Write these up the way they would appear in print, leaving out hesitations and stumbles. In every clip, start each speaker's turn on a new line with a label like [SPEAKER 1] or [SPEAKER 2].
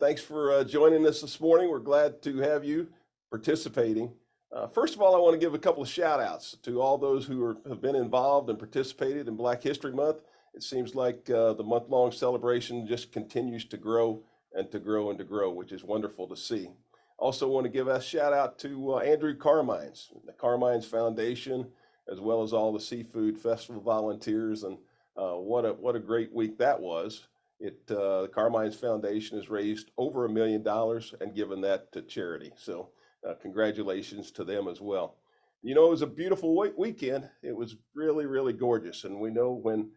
[SPEAKER 1] Thanks for joining us this morning. We're glad to have you participating. First of all, I want to give a couple of shout outs to all those who have been involved and participated in Black History Month. It seems like the month-long celebration just continues to grow and to grow and to grow, which is wonderful to see. Also want to give a shout out to Andrew Carmines, the Carmines Foundation, as well as all the Seafood Festival volunteers. And what a great week that was. The Carmines Foundation has raised over $1 million and given that to charity. So congratulations to them as well. You know, it was a beautiful weekend. It was really, really gorgeous. And we know when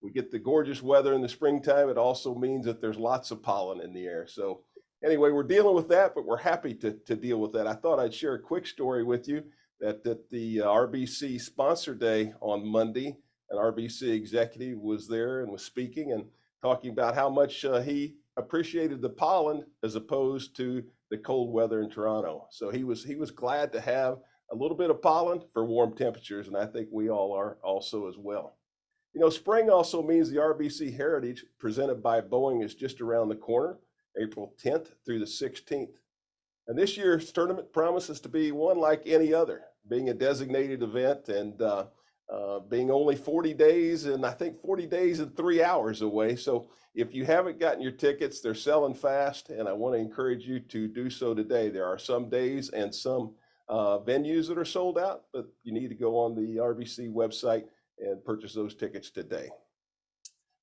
[SPEAKER 1] we get the gorgeous weather in the springtime, it also means that there's lots of pollen in the air. So anyway, we're dealing with that, but we're happy to deal with that. I thought I'd share a quick story with you that the RBC Sponsor Day on Monday, an RBC executive was there and was speaking and talking about how much he appreciated the pollen as opposed to the cold weather in Toronto. So he was glad to have a little bit of pollen for warm temperatures, and I think we all are also as well. You know, spring also means the RBC Heritage presented by Boeing is just around the corner, April 10th through the 16th. And this year's tournament promises to be one like any other, being a designated event and being only 40 days, and I think 40 days and 3 hours away. So if you haven't gotten your tickets, they're selling fast, and I want to encourage you to do so today. There are some days and some venues that are sold out, but you need to go on the RBC website and purchase those tickets today.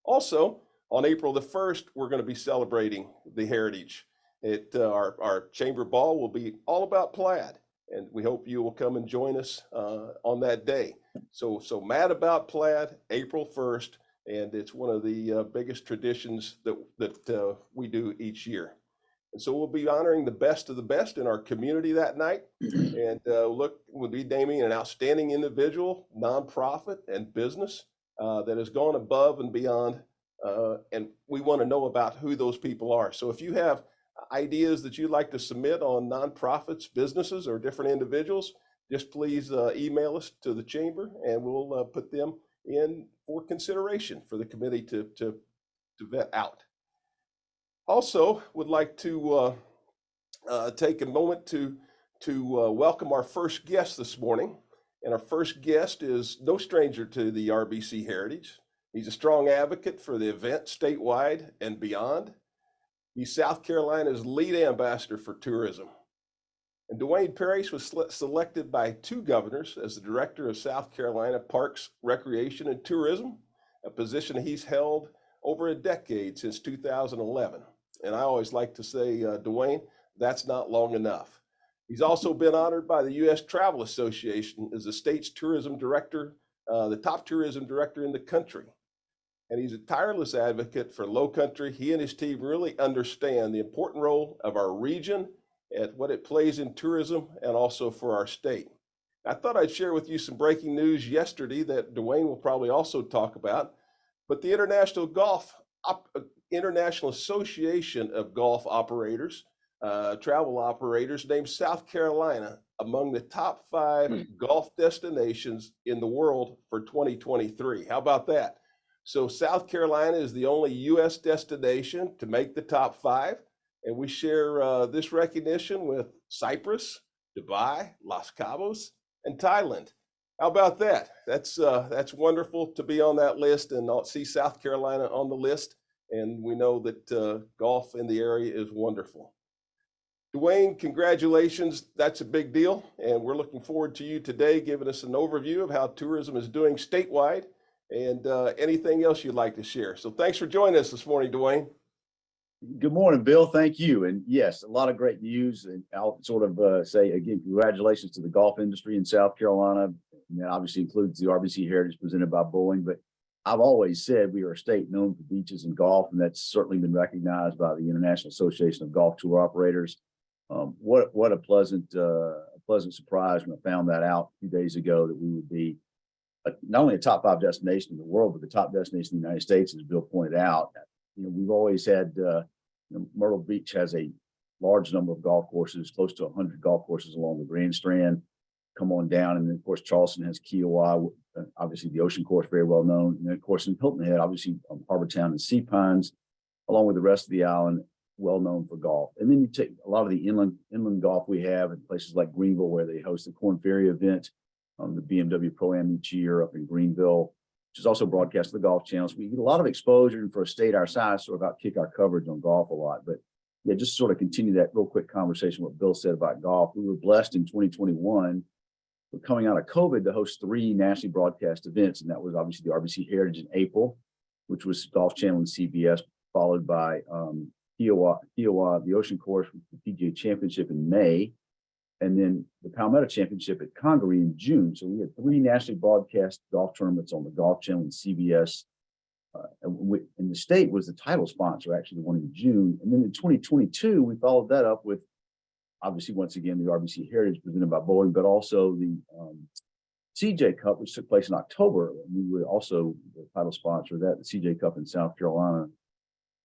[SPEAKER 1] Also, on April the 1st, we're going to be celebrating the Heritage. Our chamber ball will be all about plaid, and we hope you will come and join us on that day. So Mad About Plaid, April 1st, and it's one of the biggest traditions that we do each year. And so we'll be honoring the best of the best in our community that night, and we'll be naming an outstanding individual, nonprofit, and business that has gone above and beyond, and we want to know about who those people are. So if you have ideas that you'd like to submit on nonprofits, businesses, or different individuals, just please email us to the chamber, and we'll put them in for consideration for the committee to vet out. Also, would like to take a moment to welcome our first guest this morning. And our first guest is no stranger to the RBC Heritage. He's a strong advocate for the event statewide and beyond. He's South Carolina's lead ambassador for tourism. And Duane Parrish was selected by 2 governors as the director of South Carolina Parks, Recreation, and Tourism, a position he's held over a decade, since 2011. And I always like to say, Duane, that's not long enough. He's also been honored by the U.S. Travel Association as the state's tourism director, the top tourism director in the country. And he's a tireless advocate for Low Country. He and his team really understand the important role of our region and what it plays in tourism and also for our state. I thought I'd share with you some breaking news yesterday that Duane will probably also talk about, but the International Association of Golf Operators, travel operators, named South Carolina among the top 5 golf destinations in the world for 2023. How about that? So South Carolina is the only U.S. destination to make the top 5, and we share this recognition with Cyprus, Dubai, Los Cabos, and Thailand. How about that? That's wonderful to be on that list and see South Carolina on the list. And we know that golf in the area is wonderful. Duane, congratulations. That's a big deal. And we're looking forward to you today giving us an overview of how tourism is doing statewide and anything else you'd like to share. So thanks for joining us this morning, Duane.
[SPEAKER 2] Good morning, Bill. Thank you. And yes, a lot of great news. And I'll sort of say again, congratulations to the golf industry in South Carolina. And that obviously includes the RBC Heritage presented by Boeing. But I've always said we are a state known for beaches and golf, and that's certainly been recognized by the International Association of Golf Tour Operators. What a pleasant surprise when I found that out a few days ago, that we would be not only a top 5 destination in the world, but the top destination in the United States, as Bill pointed out. You know, we've always had Myrtle Beach has a large number of golf courses, close to 100 golf courses along the Grand Strand. Come on down, and then of course Charleston has Kiowa, obviously the Ocean Course, very well known, and then of course in Hilton Head, obviously Harbor Town and Sea Pines, along with the rest of the island. well known for golf. And then you take a lot of the inland golf we have in places like Greenville, where they host the Corn Ferry event, the BMW Pro-Am each year up in Greenville, which is also broadcast to the Golf Channel. So we get a lot of exposure, and for a state our size, sort of outkick our coverage on golf a lot. But yeah, just sort of continue that real quick conversation, what Bill said about golf. We were blessed in 2021, coming out of COVID, to host 3 nationally broadcast events. And that was obviously the RBC Heritage in April, which was Golf Channel and CBS, followed by Kiowa, the Ocean Course, with the PGA Championship in May, and then the Palmetto Championship at Congaree in June. So we had 3 nationally broadcast golf tournaments on the Golf Channel and CBS. And the state was the title sponsor, actually, the one in June. And then in 2022, we followed that up with, obviously, once again, the RBC Heritage presented by Boeing, but also the CJ Cup, which took place in October. And we were also the title sponsor of that, the CJ Cup in South Carolina.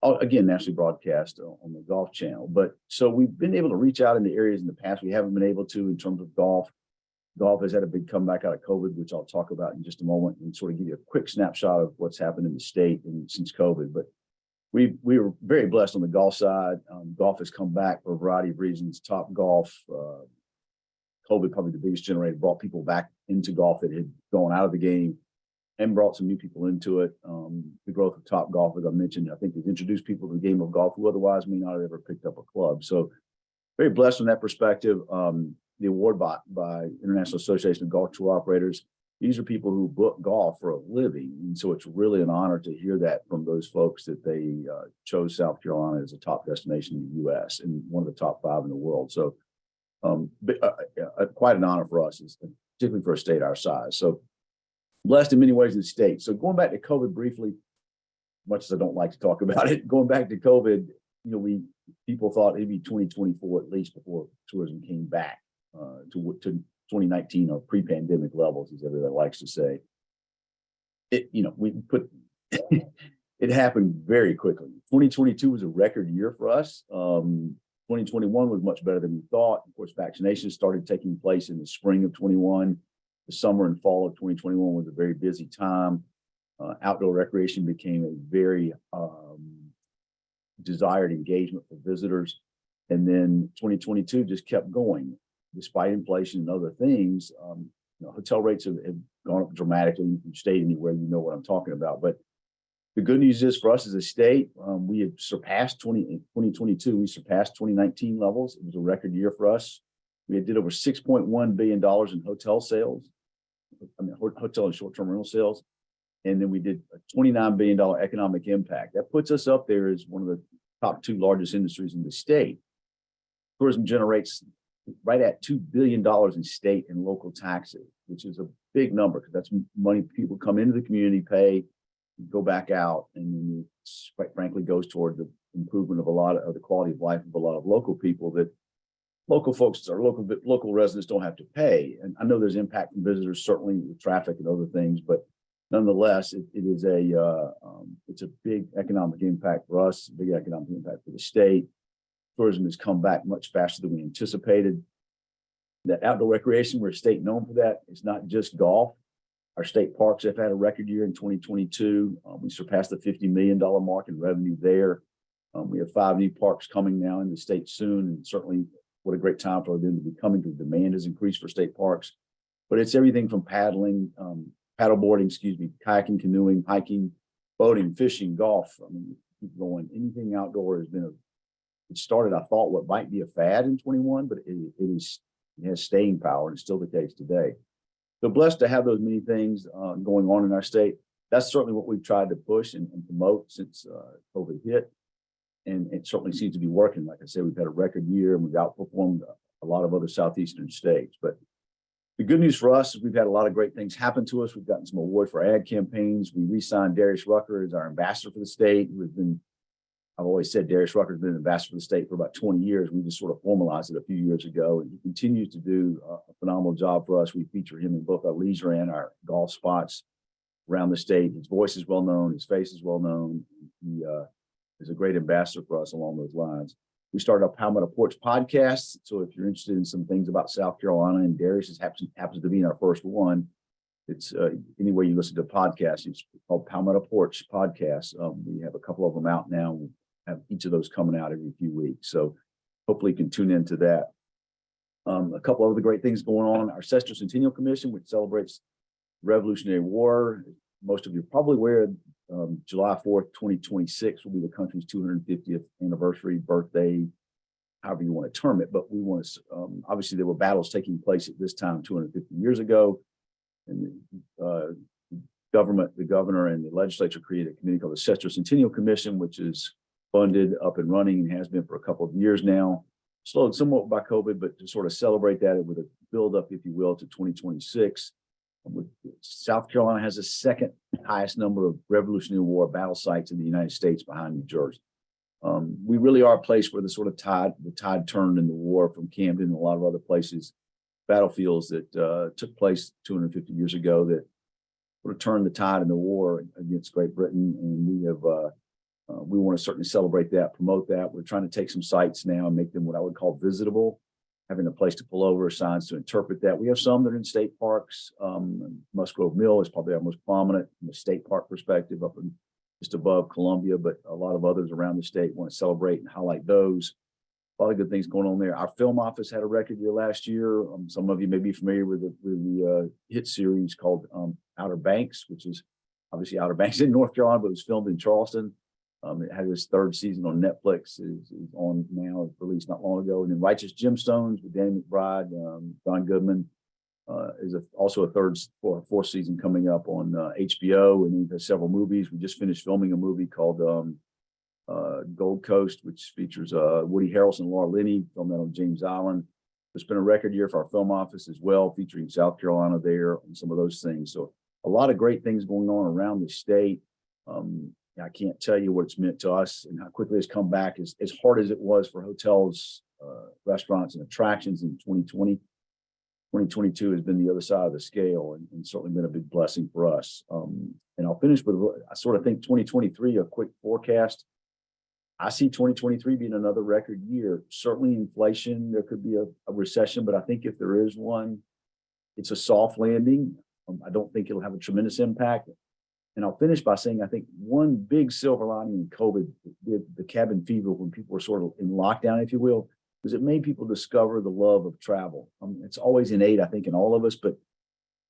[SPEAKER 2] Again, nationally broadcast on the Golf Channel. But so we've been able to reach out into areas in the past we haven't been able to in terms of golf. Golf has had a big comeback out of COVID, which I'll talk about in just a moment, and sort of give you a quick snapshot of what's happened in the state since COVID. But we were very blessed on the golf side. Golf has come back for a variety of reasons. Top Golf, COVID, probably the biggest generator, brought people back into golf that had gone out of the game and brought some new people into it. The growth of Top Golf, as I mentioned, I think has introduced people to the game of golf who otherwise may not have ever picked up a club. So very blessed from that perspective. The award by International Association of Golf Tour Operators, these are people who book golf for a living. And so it's really an honor to hear that from those folks, that they chose South Carolina as a top destination in the U.S. and one of the top 5 in the world. So quite an honor for us, particularly for a state our size. So blessed in many ways in the state. So going back to COVID briefly, much as I don't like to talk about it, going back to COVID, people thought it'd be 2024 at least before tourism came back to 2019 or pre-pandemic levels, as everybody likes to say. It happened very quickly. 2022 was a record year for us. 2021 was much better than we thought. Of course, vaccinations started taking place in the spring of 21. The summer and fall of 2021 was a very busy time. Outdoor recreation became a very desired engagement for visitors. And then 2022 just kept going. Despite inflation and other things, hotel rates have gone up dramatically. You can stay anywhere, you know what I'm talking about. But the good news is for us as a state, we have surpassed 2022. We surpassed 2019 levels. It was a record year for us. We did over $6.1 billion in hotel sales. Hotel and short-term rental sales. And then we did a $29 billion economic impact. That puts us up there as one of the top 2 largest industries in the state. Tourism generates right at $2 billion in state and local taxes, which is a big number, because that's money people come into the community, pay, go back out, and quite frankly goes toward the improvement of a lot of the quality of life of a lot of local people that local folks or local residents don't have to pay. And I know there's impact from visitors, certainly with traffic and other things, but nonetheless, it's a big economic impact for us, a big economic impact for the state. Tourism has come back much faster than we anticipated. That outdoor recreation, we're a state known for that. It's not just golf. Our state parks have had a record year in 2022. We surpassed the $50 million mark in revenue there. We have 5 new parks coming now in the state soon, and certainly what a great time for them to be coming, because demand has increased for state parks. But it's everything from paddling, paddleboarding, kayaking, canoeing, hiking, boating, fishing, golf. I mean, keep going. Anything outdoor has been it started, I thought, what might be a fad in 21, but it has staying power, and it's still the case today. So blessed to have those many things going on in our state. That's certainly what we've tried to push and promote since COVID hit. And it certainly seems to be working. Like I said, we've had a record year, and we've outperformed a lot of other southeastern states. But the good news for us is we've had a lot of great things happen to us. We've gotten some awards for ad campaigns. We re-signed Darius Rucker as our ambassador for the state. I've always said Darius Rucker has been an ambassador for the state for about 20 years. We just sort of formalized it a few years ago, and he continues to do a phenomenal job for us. We feature him in both our leisure and our golf spots around the state. His voice is well known. His face is well known. He is a great ambassador for us along those lines. We started our Palmetto Porch podcast. So if you're interested in some things about South Carolina, and Darius happens to be in our first one, it's anywhere you listen to podcasts, it's called Palmetto Porch Podcast. We have a couple of them out now. We have each of those coming out every few weeks. So hopefully you can tune into that. A couple of other great things going on. Our Sesquicentennial Commission, which celebrates the Revolutionary War. Most of you are probably aware, July 4th, 2026 will be the country's 250th anniversary, birthday, however you want to term it. But we want to, obviously there were battles taking place at this time 250 years ago. And the governor and the legislature created a committee called the Sesquicentennial Commission, which is funded, up and running, and has been for a couple of years now. Slowed somewhat by COVID, but to sort of celebrate that with a build up, if you will, to 2026. South Carolina has the second highest number of Revolutionary War battle sites in the United States behind New Jersey. We really are a place where the tide turned in the war from Camden and a lot of other places, battlefields that took place 250 years ago that sort of turned the tide in the war against Great Britain. And we want to certainly celebrate that, promote that. We're trying to take some sites now and make them what I would call visitable, having a place to pull over, signs to interpret that. We have some that are in state parks. Musgrove Mill is probably our most prominent from a state park perspective, up in just above Columbia, but a lot of others around the state want to celebrate and highlight those. A lot of good things going on there. Our film office had a record year last year. Some of you may be familiar with the hit series called Outer Banks, which is obviously Outer Banks in North Carolina, but it was filmed in Charleston. It had its third season on Netflix, is on now, it's released not long ago. And then Righteous Gemstones with Danny McBride, John Goodman, is also a third or fourth season coming up on HBO. And we've had several movies. We just finished filming a movie called Gold Coast, which features Woody Harrelson and Laura Linney, filmed that on James Island. It's been a record year for our film office as well, featuring South Carolina there and some of those things. So a lot of great things going on around the state. I can't tell you what it's meant to us and how quickly it's come back. As hard as it was for hotels, restaurants, and attractions in 2020, 2022 has been the other side of the scale and certainly been a big blessing for us. And I'll finish with, I sort of think 2023, a quick forecast. I see 2023 being another record year. Certainly inflation, there could be a recession, but I think if there is one, it's a soft landing. I don't think it'll have a tremendous impact. And I'll finish by saying, I think one big silver lining in COVID, the cabin fever, when people were sort of in lockdown, if you will, is it made people discover the love of travel. It's always innate, I think, in all of us, but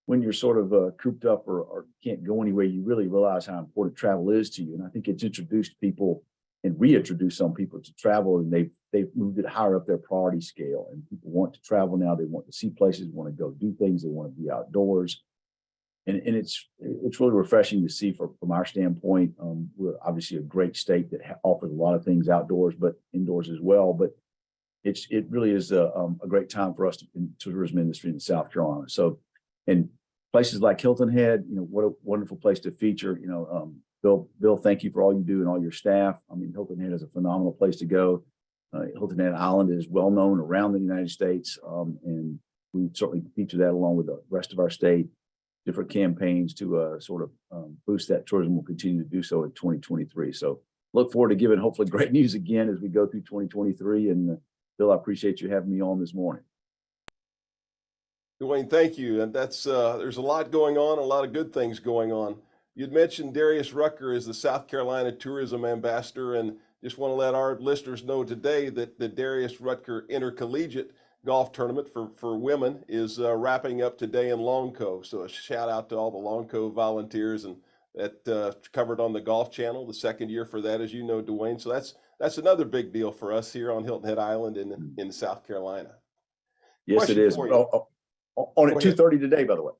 [SPEAKER 2] when you're sort of cooped up or can't go anywhere, you really realize how important travel is to you. And I think it's introduced people and reintroduced some people to travel, and they've moved it higher up their priority scale. And people want to travel now. They want to see places, want to go do things. They want to be outdoors. And it's really refreshing to see from our standpoint. We're obviously a great state that offers a lot of things outdoors, but indoors as well. But it really is a great time for us in the tourism industry in South Carolina. So, and places like Hilton Head, what a wonderful place to feature. Bill, thank you for all you do and all your staff. I mean, Hilton Head is a phenomenal place to go. Hilton Head Island is well known around the United States, and we certainly feature that along with the rest of our state. Different campaigns to sort of boost that tourism. Will continue to do so in 2023. So look forward to giving hopefully great news again as we go through 2023. And Bill, I appreciate you having me on this morning.
[SPEAKER 1] Duane, thank you. And that's there's a lot going on, a lot of good things going on. You'd mentioned Darius Rucker is the South Carolina Tourism Ambassador, and just want to let our listeners know today that the Darius Rucker Intercollegiate Golf Tournament for women is wrapping up today in Long Cove. So a shout out to all the Long Cove volunteers, and that covered on the Golf Channel, the second year for that, as you know, Duane. So that's another big deal for us here on Hilton Head Island in South Carolina.
[SPEAKER 2] Yes, question it is. On at 2:30 today, by the way.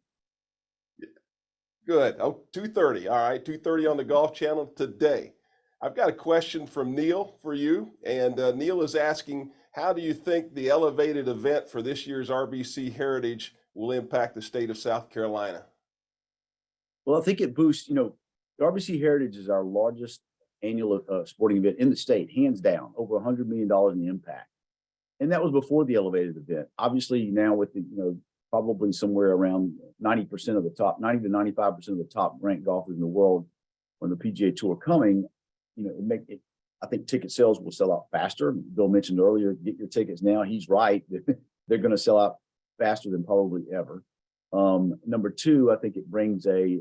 [SPEAKER 1] Good. Oh, 2:30. All right, 2:30 on the Golf Channel today. I've got a question from Neil for you, and Neil is asking, how do you think the elevated event for this year's RBC Heritage will impact the state of South Carolina?
[SPEAKER 2] Well, I think it boosts, the RBC Heritage is our largest annual sporting event in the state, hands down, over $100 million in impact. And that was before the elevated event. Obviously now with the, probably somewhere around 90% of the top, 90 to 95% of the top ranked golfers in the world on the PGA Tour coming, I think ticket sales will sell out faster. Bill mentioned earlier, get your tickets now. He's right. They're going to sell out faster than probably ever. Number two, I think it brings a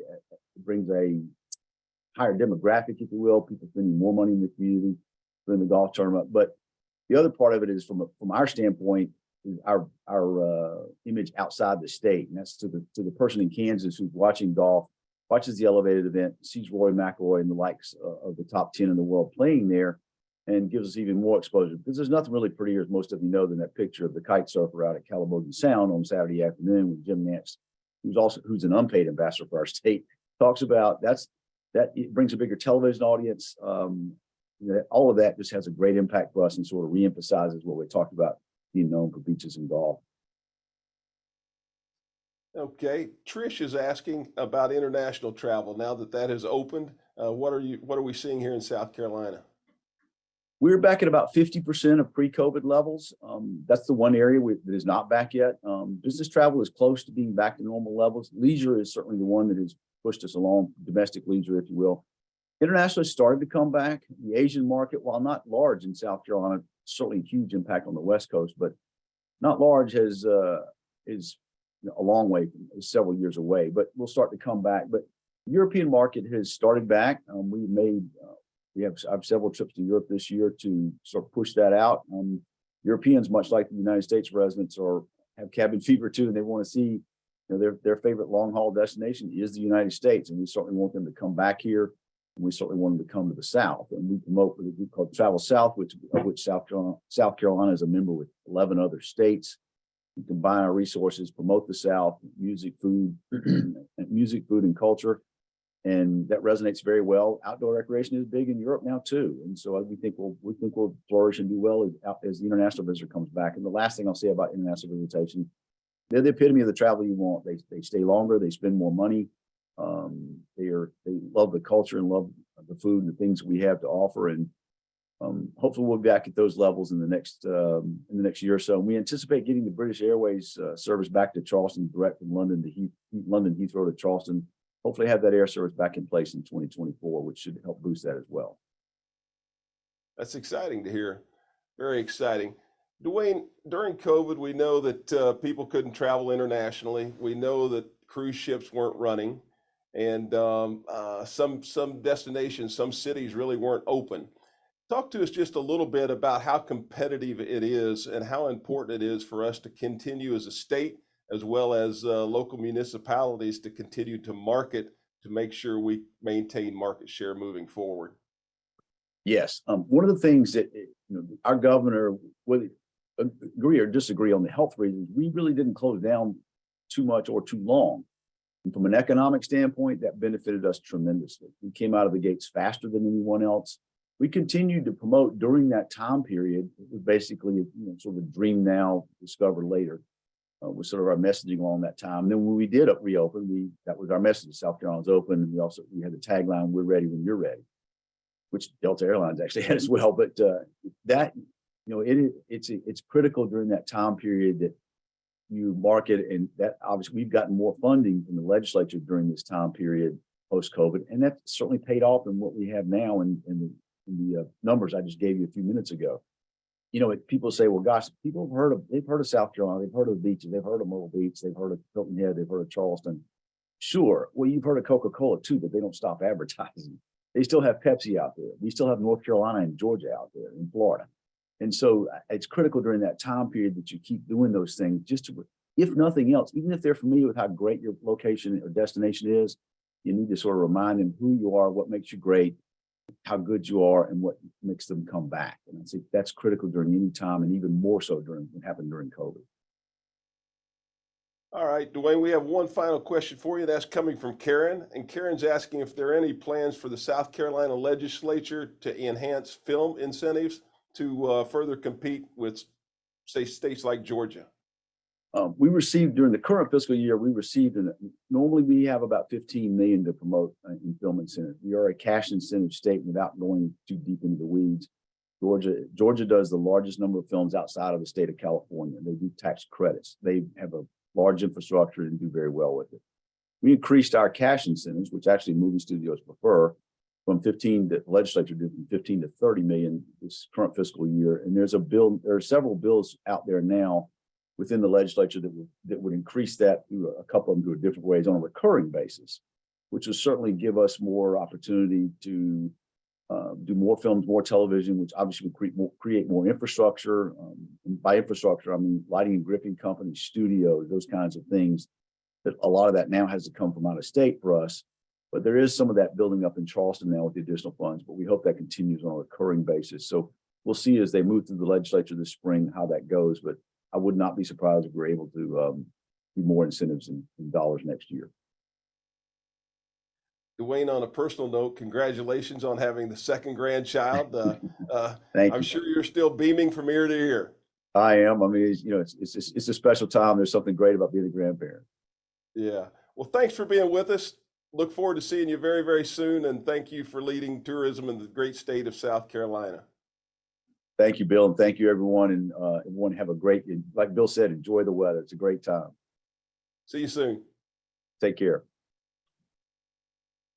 [SPEAKER 2] higher demographic, if you will, people spending more money in the community. during the golf tournament. But the other part of it is from our standpoint, is our image outside the state, and that's to the person in Kansas who's watching golf, watches the elevated event, sees Rory McIlroy and the likes of the top 10 in the world playing there, and gives us even more exposure, because there's nothing really prettier, as most of you know, than that picture of the kite surfer out at Calabogie Sound on Saturday afternoon with Jim Nance, who's an unpaid ambassador for our state, talks about that it brings a bigger television audience. All of that just has a great impact for us and sort of reemphasizes what we talked about being known for beaches and golf.
[SPEAKER 1] Okay, Trish is asking about international travel. Now that has opened, what are we seeing here in South Carolina?
[SPEAKER 2] We're back at about 50% of pre-COVID levels. That's the one area that is not back yet. Business travel is close to being back to normal levels. Leisure is certainly the one that has pushed us along, domestic leisure, if you will. International has started to come back. The Asian market, while not large in South Carolina, certainly a huge impact on the West Coast, but not large is a long way, several years away, but we'll start to come back. But the European market has started back. I have several trips to Europe this year to sort of push that out. Europeans, much like the United States residents, have cabin fever too, and they want to see, their favorite long haul destination is the United States, and we certainly want them to come back here, and we certainly want them to come to the South. And we promote what we call Travel South, of which South Carolina is a member with 11 other states. We combine our resources, promote the South, music, food, and culture. And that resonates very well. Outdoor recreation is big in Europe now too, and so we think we'll flourish and do well as the international visitor comes back. And the last thing I'll say about international visitation, they're the epitome of the travel you want. They stay longer, they spend more money, they love the culture and love the food and the things we have to offer. And hopefully we'll be back at those levels in the next year or so. And we anticipate getting the British Airways service back to Charleston direct from London Heathrow to Charleston. Hopefully have that air service back in place in 2024, which should help boost that as well.
[SPEAKER 1] That's exciting to hear. Very exciting. Duane, during COVID, we know that people couldn't travel internationally. We know that cruise ships weren't running, and some destinations, some cities really weren't open. Talk to us just a little bit about how competitive it is and how important it is for us to continue as a state, as well as local municipalities, to continue to market to make sure we maintain market share moving forward.
[SPEAKER 2] Yes, one of the things that our governor, whether agree or disagree on the health reasons, we really didn't close down too much or too long. And from an economic standpoint, that benefited us tremendously. We came out of the gates faster than anyone else. We continued to promote during that time period. It was basically sort of dream now, discover later. Was sort of our messaging along that time. And then when we did reopen, that was our message: South Carolina's open. And we had the tagline, "We're ready when you're ready," which Delta Airlines actually had as well. But it's critical during that time period that you market, and that obviously we've gotten more funding from the legislature during this time period post-COVID, and that certainly paid off in what we have now in the numbers I just gave you a few minutes ago. People say, well, gosh, they've heard of South Carolina, they've heard of the beaches, they've heard of Myrtle Beach, they've heard of Hilton Head, they've heard of Charleston. Sure. Well, you've heard of Coca-Cola too, but they don't stop advertising. They still have Pepsi out there. We still have North Carolina and Georgia out there in Florida. And so it's critical during that time period that you keep doing those things, just to, if nothing else, even if they're familiar with how great your location or destination is, you need to sort of remind them who you are, what makes you great, how good you are, and what makes them come back. And I think that's critical during any time, and even more so during what happened during COVID.
[SPEAKER 1] All right, Duane, we have one final question for you. That's coming from Karen. And Karen's asking if there are any plans for the South Carolina legislature to enhance film incentives to further compete with, say, states like Georgia.
[SPEAKER 2] We received during the current fiscal year, normally we have about 15 million to promote in film incentives. We are a cash incentive state without going too deep into the weeds. Georgia does the largest number of films outside of the state of California. They do tax credits. They have a large infrastructure and do very well with it. We increased our cash incentives, which actually movie studios prefer, from 15 to legislature did from 15 to 30 million this current fiscal year. And there are several bills out there now within the legislature that would increase that, a couple of them to different ways on a recurring basis, which will certainly give us more opportunity to do more films, more television, which obviously will create more infrastructure. And by infrastructure, I mean lighting and gripping companies, studios, those kinds of things. That a lot of that now has to come from out of state for us. But there is some of that building up in Charleston now with the additional funds, but we hope that continues on a recurring basis. So we'll see as they move through the legislature this spring how that goes. But I would not be surprised if we're able to do more incentives in dollars next year.
[SPEAKER 1] Duane, on a personal note, congratulations on having the second grandchild.
[SPEAKER 2] Thank
[SPEAKER 1] I'm
[SPEAKER 2] you.
[SPEAKER 1] sure you're still beaming from ear to ear.
[SPEAKER 2] I am. I mean, it's a special time. There's something great about being a grandparent.
[SPEAKER 1] Yeah. Well, thanks for being with us. Look forward to seeing you very, very soon. And thank you for leading tourism in the great state of South Carolina.
[SPEAKER 2] Thank you, Bill. And thank you, everyone. And everyone have a great, like Bill said, enjoy the weather. It's a great time.
[SPEAKER 1] See you soon.
[SPEAKER 2] Take care.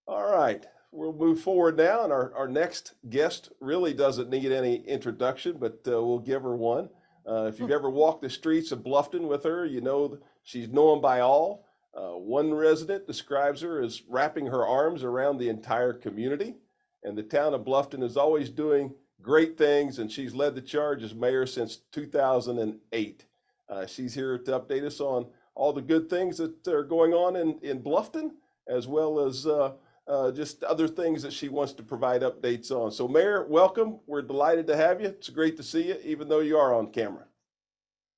[SPEAKER 1] All right. We'll move forward now. And our next guest really doesn't need any introduction, but we'll give her one. If you've ever walked the streets of Bluffton with her, you know she's known by all. One resident describes her as wrapping her arms around the entire community, and the town of Bluffton is always doing great things, and she's led the charge as mayor since 2008. She's here to update us on all the good things that are going on in Bluffton, as well as just other things that she wants to provide updates on. So Mayor, welcome. We're delighted to have you. It's great to see you, even though you are on camera.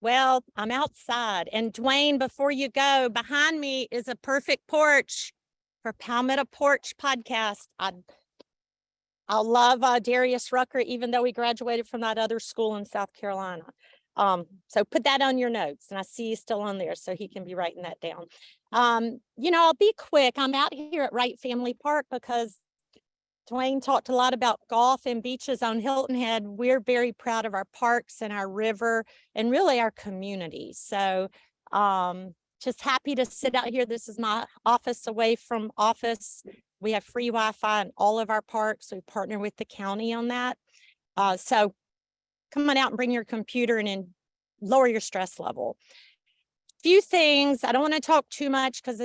[SPEAKER 3] Well, I'm outside. And Duane, before you go, behind me is a perfect porch for Palmetto Porch podcast. I love Darius Rucker, even though he graduated from that other school in South Carolina. So put that on your notes, and I see you still on there, so he can be writing that down. I'll be quick. I'm out here at Wright Family Park because Duane talked a lot about golf and beaches on Hilton Head. We're very proud of our parks and our river and really our community. So just happy to sit out here. This is my office away from office. We have free Wi-Fi in all of our parks. We partner with the county on that. So come on out and bring your computer and lower your stress level. Few things. I don't want to talk too much because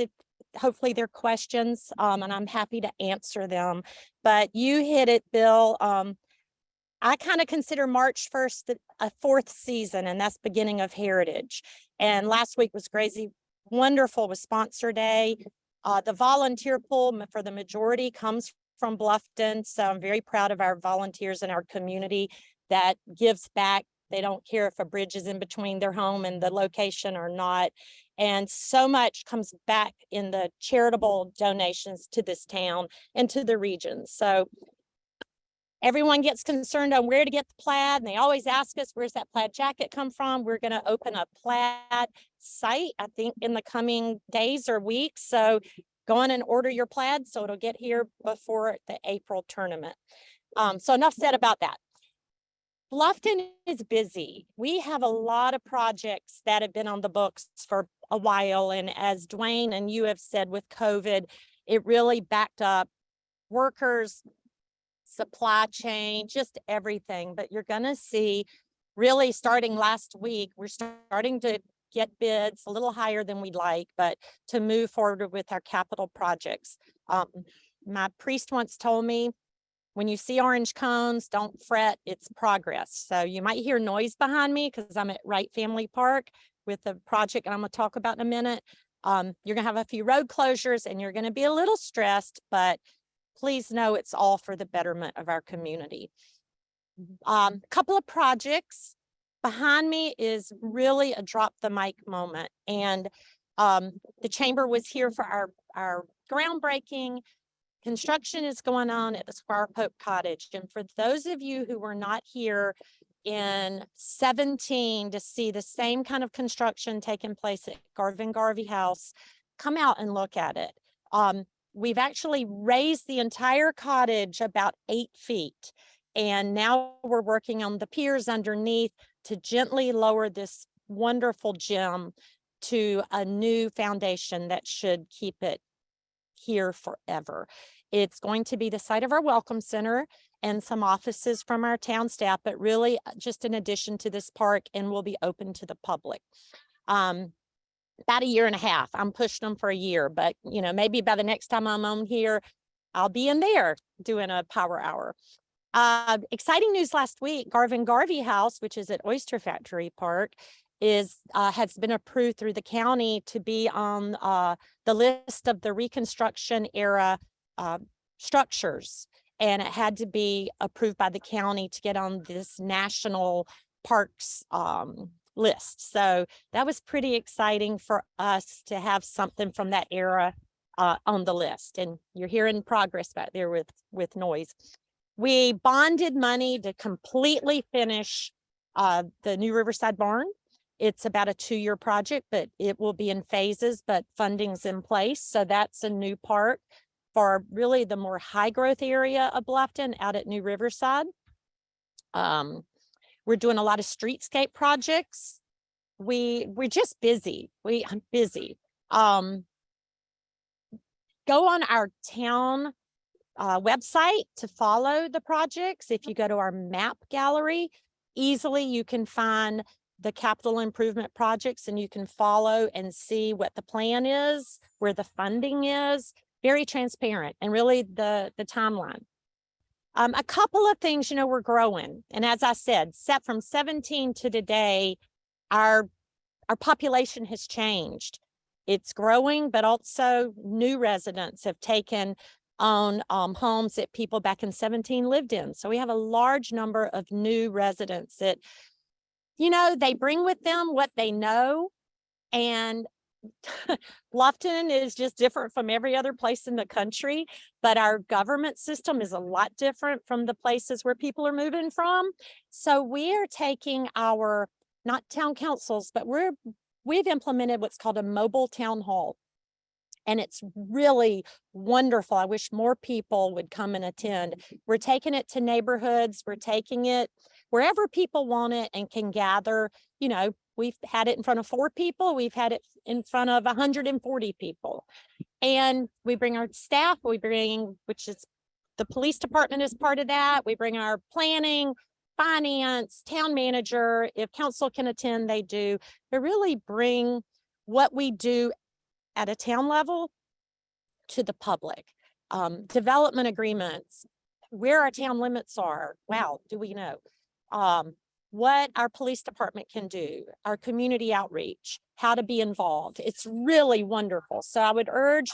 [SPEAKER 3] hopefully they're questions, and I'm happy to answer them. But you hit it, Bill. I kind of consider March 1st a fourth season, and that's beginning of Heritage. And last week was crazy, wonderful with Sponsor Day. The volunteer pool for the majority comes from Bluffton, so I'm very proud of our volunteers in our community that gives back. They don't care if a bridge is in between their home and the location or not. And so much comes back in the charitable donations to this town and to the region. So everyone gets concerned on where to get the plaid, and they always ask us, where's that plaid jacket come from? We're going to open a plaid site, I think, in the coming days or weeks. So go on and order your plaid so it'll get here before the April tournament. So enough said about that. Bluffton is busy. We have a lot of projects that have been on the books for a while. And as Duane and you have said with COVID, it really backed up workers, supply chain, just everything. But you're going to see really starting last week, we're starting to get bids a little higher than we'd like, but to move forward with our capital projects. My priest once told me, when you see orange cones, don't fret, it's progress. So you might hear noise behind me because I'm at Wright Family Park with the project I'm going to talk about in a minute. You're going to have a few road closures and you're going to be a little stressed, but please know it's all for the betterment of our community. A couple of projects behind me is really a drop the mic moment. And the chamber was here for our groundbreaking. Construction is going on at the Squire Pope Cottage. And for those of you who were not here in 17 to see the same kind of construction taking place at Garvin Garvey House, come out and look at it. We've actually raised the entire cottage about 8 feet. And now we're working on the piers underneath to gently lower this wonderful gem to a new foundation that should keep it here forever. It's going to be the site of our welcome center and some offices from our town staff, but really just an addition to this park and will be open to the public. About a year and a half. I'm pushing them for a year, but maybe by the next time I'm on here, I'll be in there doing a power hour. Exciting news last week, Garvin Garvey House, which is at Oyster Factory Park, has been approved through the county to be on the list of the Reconstruction era structures. And it had to be approved by the county to get on this national parks list. So that was pretty exciting for us to have something from that era on the list. And you're hearing progress back there with noise. We bonded money to completely finish the new Riverside Barn. It's about a 2-year project, but it will be in phases, but funding's in place. So that's a new park for really the more high growth area of Bluffton out at New Riverside. We're doing a lot of streetscape projects. We're just busy. I'm busy. Go on our town website to follow the projects. If you go to our map gallery, easily you can find the capital improvement projects and you can follow and see what the plan is, where the funding is. Very transparent, and really the timeline. A couple of things, we're growing. And as I said, set from 17 to today, our population has changed. It's growing, but also new residents have taken on homes that people back in 17 lived in. So we have a large number of new residents that, they bring with them what they know. And Bluffton is just different from every other place in the country, but our government system is a lot different from the places where people are moving from. So we are taking our, not town councils, but we've implemented what's called a mobile town hall. And it's really wonderful. I wish more people would come and attend. We're taking it to neighborhoods. We're taking it wherever people want it and can gather. We've had it in front of 4 people. We've had it in front of 140 people. And we bring our staff, which is the police department is part of that. We bring our planning, finance, town manager. If council can attend, they do. They really bring what we do at a town level to the public. Development agreements, where our town limits are. Wow, do we know? What our police department can do, our community outreach, how to be involved. It's really wonderful. So I would urge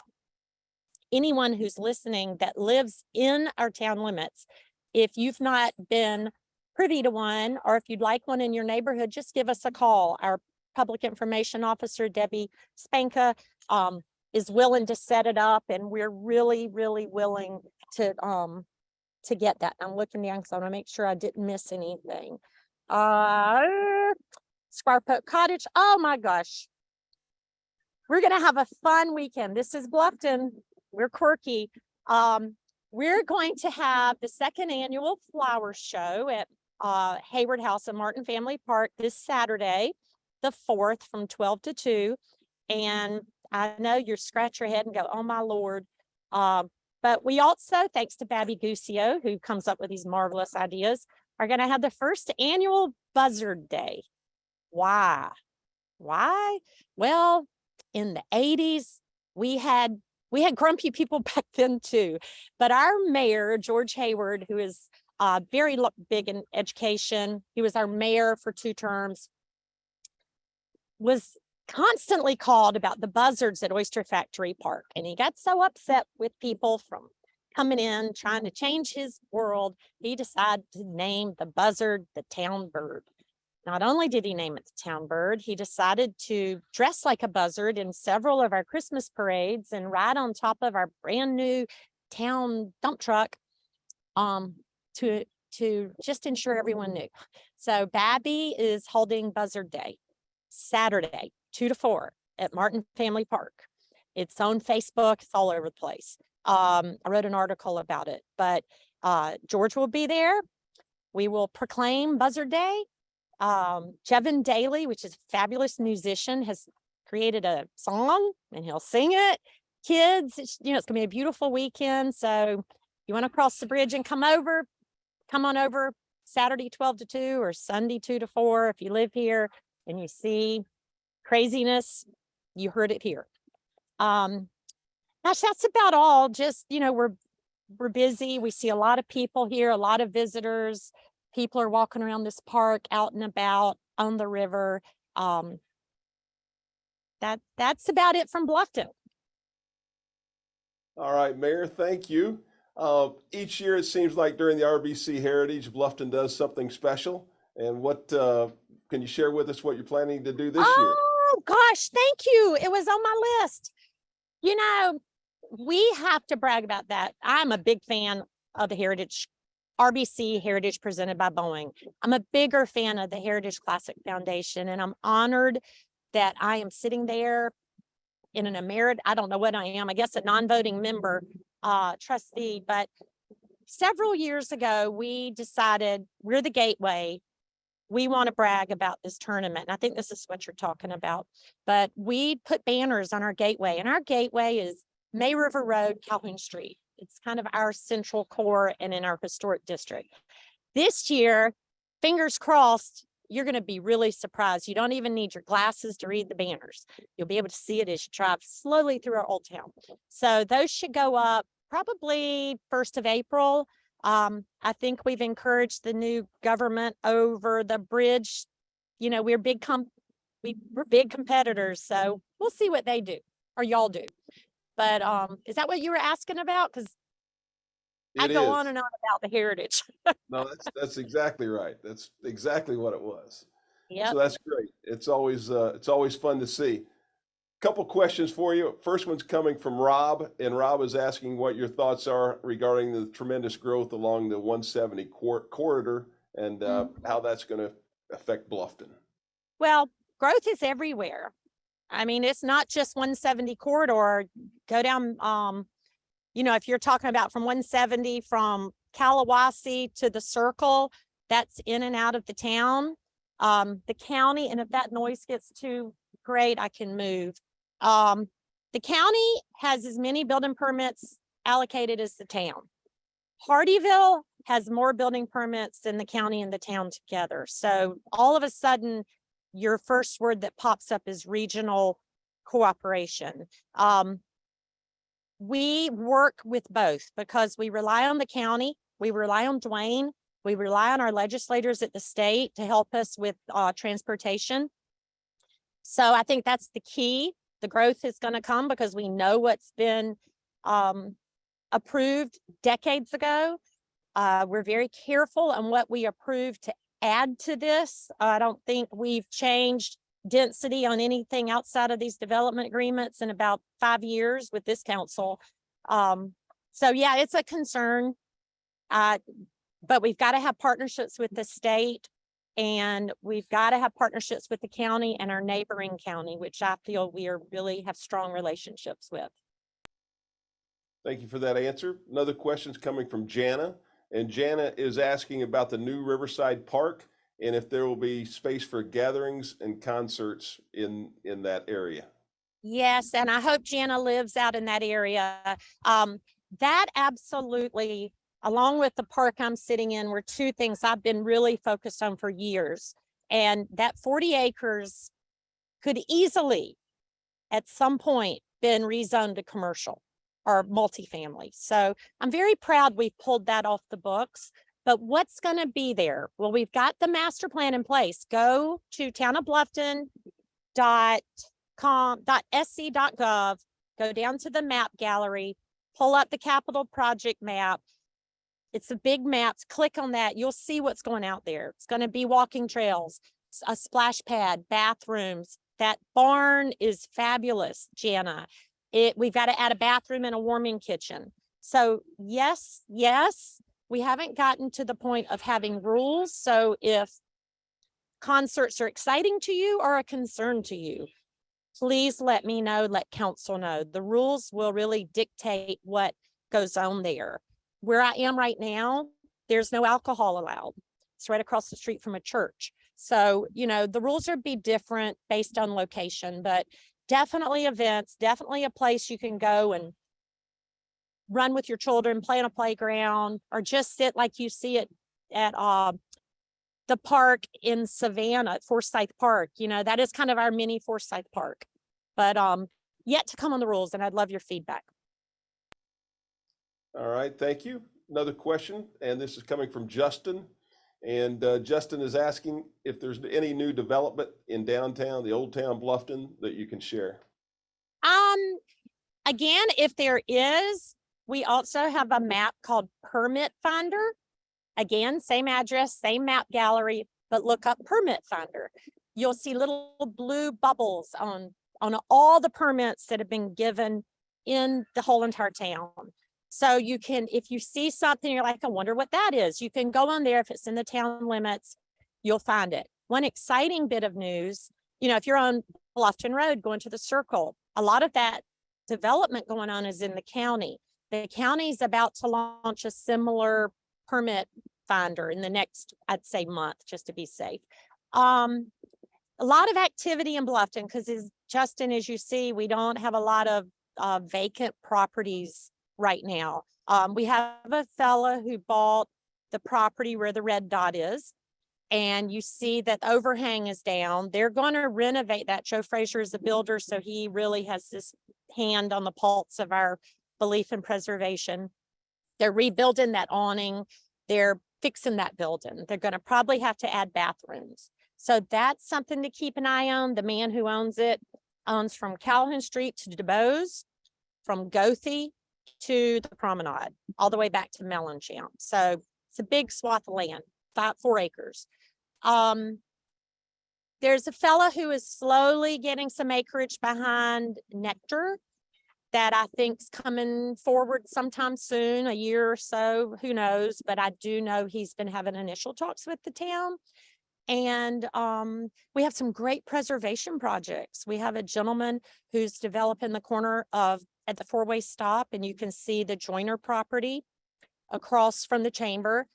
[SPEAKER 3] anyone who's listening that lives in our town limits, if you've not been privy to one, or if you'd like one in your neighborhood, just give us a call. Our public information officer, Debbie Spanka, is willing to set it up, and we're really, really willing to get that. I'm looking down because I want to make sure I didn't miss anything. Squire Poke Cottage. Oh my gosh. We're going to have a fun weekend. This is Bluffton. We're quirky. We're going to have the 2nd annual flower show at Hayward House and Martin Family Park this Saturday, the 4th, from 12 to 2. And I know you scratch your head and go, oh my Lord. But we also, thanks to Babby Guscio, who comes up with these marvelous ideas, are going to have the 1st annual Buzzard Day. Why? Well, in the 80s, we had grumpy people back then too. But our mayor, George Hayward, who is very big in education, he was our mayor for 2 terms, was constantly called about the buzzards at Oyster Factory Park. And he got so upset with people from coming in, trying to change his world, he decided to name the buzzard the town bird. Not only did he name it the town bird, he decided to dress like a buzzard in several of our Christmas parades and ride on top of our brand new town dump truck to just ensure everyone knew. So Babby is holding Buzzard Day Saturday, 2 to 4 at Martin Family Park. It's on Facebook. It's all over the place. I wrote an article about it, but George will be there. We will proclaim Buzzard Day. Jevin Daly, which is a fabulous musician, has created a song and he'll sing it. Kids, it's going to be a beautiful weekend. So you want to cross the bridge and come on over Saturday 12 to 2 or Sunday 2 to 4. If you live here and you see craziness, you heard it here. Gosh, that's about all. Just, we're we're busy. We see a lot of people here, a lot of visitors. People are walking around this park, out and about on the river. That's about it from Bluffton.
[SPEAKER 1] All right, Mayor, thank you. Each year, it seems like during the RBC Heritage, Bluffton does something special. And what can you share with us what you're planning to do this year?
[SPEAKER 3] Oh gosh, thank you. It was on my list. You know, we have to brag about that. I'm a big fan of the Heritage, RBC Heritage presented by Boeing. I'm a bigger fan of the Heritage Classic Foundation, and I'm honored that I am sitting there in an I don't know what I am, I guess a non-voting member, trustee, but several years ago, we decided we're the gateway. We want to brag about this tournament. And I think this is what you're talking about, but we put banners on our gateway, and our gateway is May River Road, Calhoun Street. It's kind of our central core and in our historic district. This year, fingers crossed, you're going to be really surprised. You don't even need your glasses to read the banners. You'll be able to see it as you drive slowly through our old town. So those should go up probably 1st of April. I think we've encouraged the new government over the bridge. You know, we're big competitors, so we'll see what they do or y'all do. But is that what you were asking about? Because I go on and on about the heritage.
[SPEAKER 1] No, that's exactly right. That's exactly what it was.
[SPEAKER 3] Yeah.
[SPEAKER 1] So that's great. It's always fun to see. Couple questions for you. First one's coming from Rob, and Rob is asking what your thoughts are regarding the tremendous growth along the 170 corridor and how that's going to affect Bluffton.
[SPEAKER 3] Well, growth is everywhere. I mean, it's not just 170 corridor. Go down, you know, if you're talking about from 170 from Kalawasi to the Circle, that's in and out of the town. The county, and if that noise gets too great, I can move. The county has as many building permits allocated as the town. Hardyville has more building permits than the county and the town together. So all of a sudden, your first word that pops up is regional cooperation. We work with both because we rely on the county, we rely on Duane, we rely on our legislators at the state to help us with transportation. So I think that's the key. The growth is going to come because we know what's been approved decades ago. We're very careful on what we approve to add to this. I don't think we've changed density on anything outside of these development agreements in about 5 years with this council. So yeah, it's a concern, but we've got to have partnerships with the state, and we've got to have partnerships with the county and our neighboring county, which I feel we really have strong relationships with.
[SPEAKER 1] Thank you for that answer. Another question is coming from Jana, and Jana is asking about the new Riverside Park and if there will be space for gatherings and concerts in that area.
[SPEAKER 3] Yes, and I hope Jana lives out in that area. That absolutely, along with the park I'm sitting in, were two things I've been really focused on for years. And that 40 acres could easily, at some point, been rezoned to commercial or multifamily. So I'm very proud we've pulled that off the books. But what's going to be there? Well, we've got the master plan in place. Go to townofbluffton.sc.gov, go down to the map gallery, pull up the capital project map. It's a big map. Click on that. You'll see what's going out there. It's going to be walking trails, a splash pad, bathrooms. That barn is fabulous, Jana. We've got to add a bathroom and a warming kitchen. So yes, we haven't gotten to the point of having rules. So if concerts are exciting to you or a concern to you, please let me know, let council know. The rules will really dictate what goes on there. Where I am right now, there's no alcohol allowed. It's right across the street from a church. So, you know, the rules are be different based on location, but definitely events, definitely a place you can go and run with your children, play on a playground, or just sit like you see it at the park in Savannah, Forsyth Park. You know, that is kind of our mini Forsyth Park, but yet to come on the rules, and I'd love your feedback.
[SPEAKER 1] All right, thank you. Another question, and this is coming from Justin. And Justin is asking if there's any new development in downtown, the old town Bluffton, that you can share.
[SPEAKER 3] Again, if there is, we also have a map called Permit Finder. Again, same address, same map gallery, but look up Permit Finder. You'll see little blue bubbles on all the permits that have been given in the whole entire town. So you can, if you see something, you're like, I wonder what that is. You can go on there. If it's in the town limits, you'll find it. One exciting bit of news, if you're on Bluffton Road going to the Circle, a lot of that development going on is in the county. The county's about to launch a similar permit finder in the next, I'd say, month, just to be safe. A lot of activity in Bluffton because, Justin, as you see, we don't have a lot of vacant properties right now. We have a fella who bought the property where the red dot is, and you see that overhang is down. They're going to renovate that. Joe Frazier is a builder, so he really has this hand on the pulse of our belief in preservation. They're rebuilding that awning. They're fixing that building. They're going to probably have to add bathrooms. So that's something to keep an eye on. The man who owns it owns from Calhoun Street to DuBose, from Gothey to the Promenade, all the way back to Melancham. So it's a big swath of land, 4 acres. There's a fella who is slowly getting some acreage behind Nectar that I think's coming forward sometime soon, a year or so, who knows, but I do know he's been having initial talks with the town. And we have some great preservation projects. We have a gentleman who's developing the corner at the 4-way stop, and you can see the Joyner property across from the chamber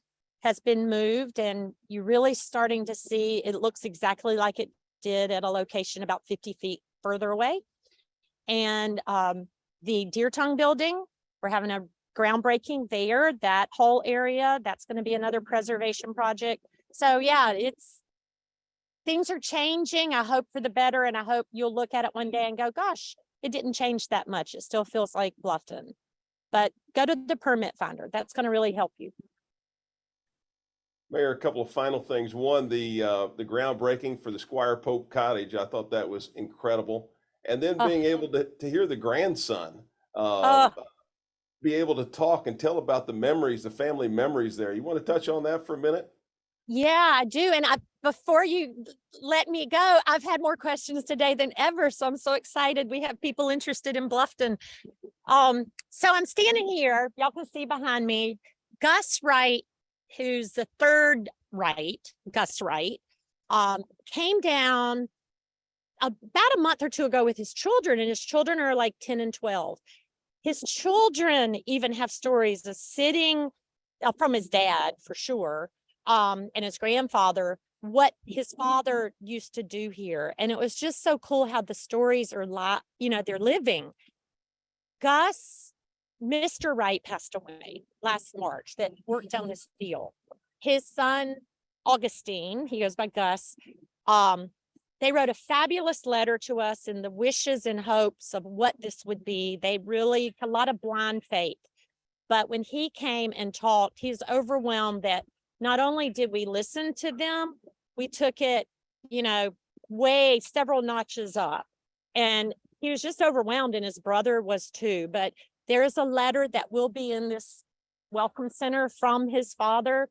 [SPEAKER 3] has been moved, and you're really starting to see it looks exactly like it did at a location about 50 feet further away. And the Deer Tongue building, we're having a groundbreaking there. That whole area, that's going to be another preservation project. So yeah, things are changing. I hope for the better, and I hope you'll look at it one day and go, gosh, it didn't change that much. It still feels like Bluffton. But go to the permit finder. That's going to really help you.
[SPEAKER 1] Mayor, a couple of final things. One, the groundbreaking for the Squire Pope Cottage. I thought that was incredible. And then being able to hear the grandson be able to talk and tell about the memories, the family memories there. You want to touch on that for a minute?
[SPEAKER 3] Yeah, I do. And before you let me go, I've had more questions today than ever. So I'm so excited. We have people interested in Bluffton. So I'm standing here. Y'all can see behind me, Gus Wright, who's the third Wright, Gus Wright, came down about a month or two ago with his children, and his children are like 10 and 12. His children even have stories of sitting from his dad, for sure, and his grandfather, what his father used to do here. And it was just so cool how the stories are they're living. Mr. Wright passed away last March, that worked on this deal. His son, Augustine, he goes by Gus, they wrote a fabulous letter to us in the wishes and hopes of what this would be. They really, a lot of blind faith. But when he came and talked, he's overwhelmed that not only did we listen to them, we took it, way several notches up. And he was just overwhelmed, and his brother was too. But there is a letter that will be in this welcome center from his father.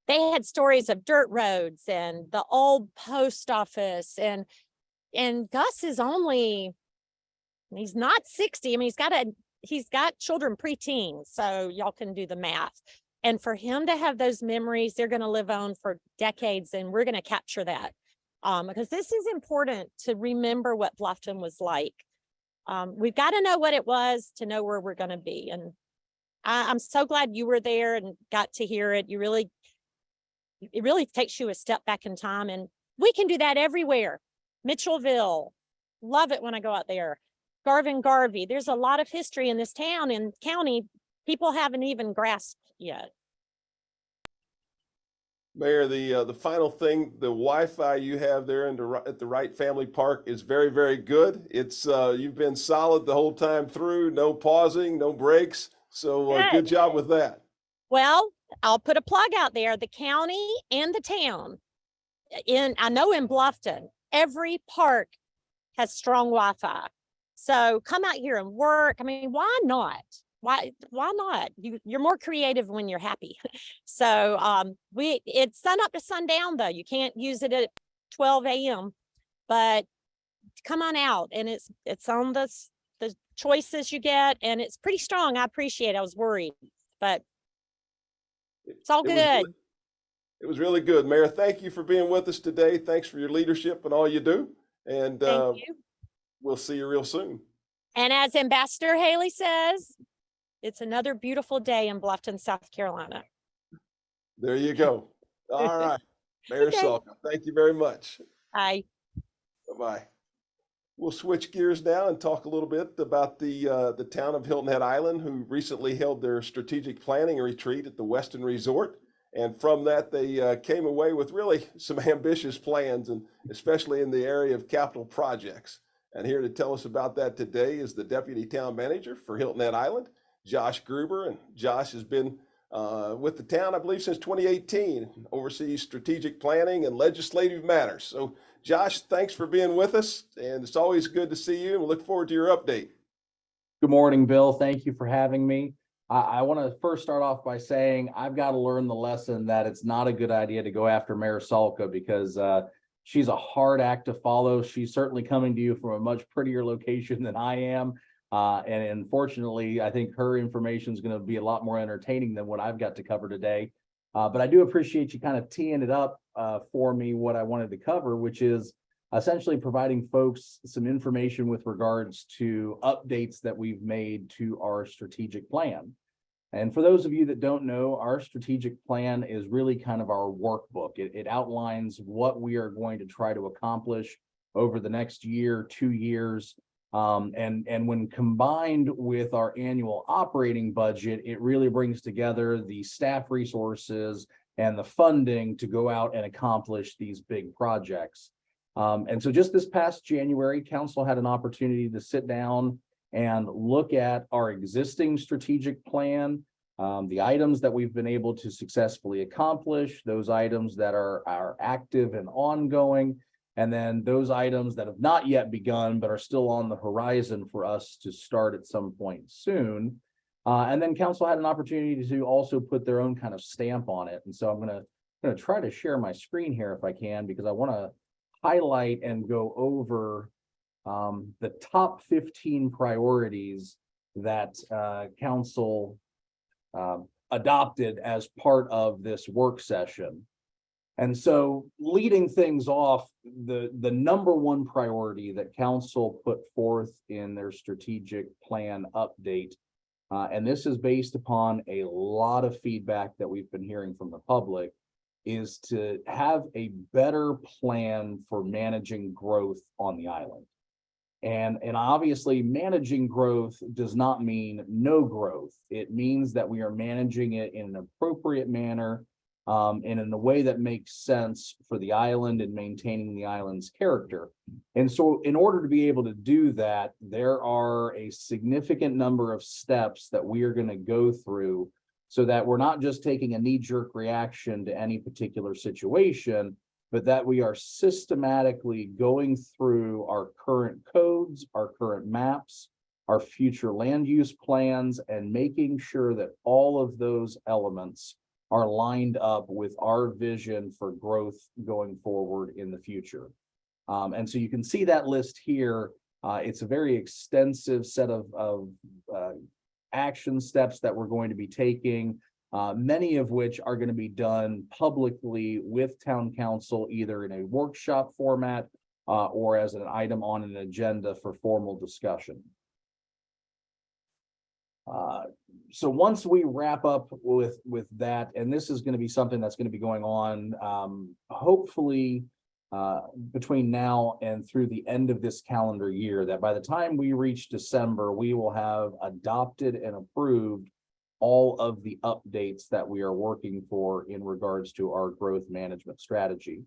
[SPEAKER 3] They had stories of dirt roads and the old post office, and Gus is he's not 60. I mean, he's got children preteens, so y'all can do the math. And for him to have those memories, they're going to live on for decades, and we're going to capture that because this is important to remember what Bluffton was like. We've got to know what it was to know where we're going to be. And I'm so glad you were there and got to hear it. It really takes you a step back in time, and we can do that everywhere. Mitchellville, love it when I go out there. Garvey, there's a lot of history in this town and county people haven't even grasped yet.
[SPEAKER 1] Mayor, the final thing, the Wi-Fi you have there at the Wright Family Park is very, very good. It's you've been solid the whole time through, no pausing, no breaks. So
[SPEAKER 3] Good.
[SPEAKER 1] good job with that.
[SPEAKER 3] Well, I'll put a plug out there. The county and the town, I know in Bluffton, every park has strong Wi-Fi. So come out here and work. I mean, why not? Why not? You're more creative when you're happy. So it's sun up to sundown though. You can't use it at 12 a.m. But come on out, and it's on the choices you get, and it's pretty strong. I appreciate it. I was worried, but it's all good.
[SPEAKER 1] It was really good, Mayor. Thank you for being with us today. Thanks for your leadership and all you do. And
[SPEAKER 3] Thank you.
[SPEAKER 1] we'll see you real soon.
[SPEAKER 3] And as Ambassador Haley says, it's another beautiful day in Bluffton, South Carolina.
[SPEAKER 1] There you go. All right. Mayor
[SPEAKER 3] Okay.
[SPEAKER 1] Sulka, thank you very much.
[SPEAKER 3] Bye.
[SPEAKER 1] Bye-bye. We'll switch gears now and talk a little bit about the town of Hilton Head Island, who recently held their strategic planning retreat at the Westin Resort. And from that, they came away with really some ambitious plans, and especially in the area of capital projects. And here to tell us about that today is the Deputy Town Manager for Hilton Head Island, Josh Gruber. And Josh has been with the town, I believe, since 2018, oversees strategic planning and legislative matters. So Josh, thanks for being with us, and it's always good to see you, and we look forward to your update.
[SPEAKER 4] Good morning, Bill. Thank you for having me. I want to first start off by saying I've got to learn the lesson that it's not a good idea to go after Mayor Sulka, because she's a hard act to follow. She's certainly coming to you from a much prettier location than I am. And unfortunately, I think her information is going to be a lot more entertaining than what I've got to cover today. But I do appreciate you kind of teeing it up for me, what I wanted to cover, which is essentially providing folks some information with regards to updates that we've made to our strategic plan. And for those of you that don't know, our strategic plan is really kind of our workbook. It outlines what we are going to try to accomplish over the next year, 2 years. And when combined with our annual operating budget, it really brings together the staff resources and the funding to go out and accomplish these big projects. And so just this past January, council had an opportunity to sit down and look at our existing strategic plan, the items that we've been able to successfully accomplish, those items that are active and ongoing, and then those items that have not yet begun but are still on the horizon for us to start at some point soon. And then council had an opportunity to also put their own kind of stamp on it. And so I'm going to try to share my screen here if I can, because I want to highlight and go over the top 15 priorities that council adopted as part of this work session. And so leading things off, the number one priority that council put forth in their strategic plan update, and this is based upon a lot of feedback that we've been hearing from the public, is to have a better plan for managing growth on the island. And obviously managing growth does not mean no growth. It means that we are managing it in an appropriate manner, and in a way that makes sense for the island and maintaining the island's character. And so in order to be able to do that, there are a significant number of steps that we are going to go through, so that we're not just taking a knee-jerk reaction to any particular situation, but that we are systematically going through our current codes, our current maps, our future land use plans, and making sure that all of those elements are lined up with our vision for growth going forward in the future. And so you can see that list here. It's a very extensive set of action steps that we're going to be taking, many of which are going to be done publicly with town council, either in a workshop format or as an item on an agenda for formal discussion. So once we wrap up with that, and this is going to be something that's going to be going on hopefully between now and through the end of this calendar year, that by the time we reach December, we will have adopted and approved all of the updates that we are working for in regards to our growth management strategy.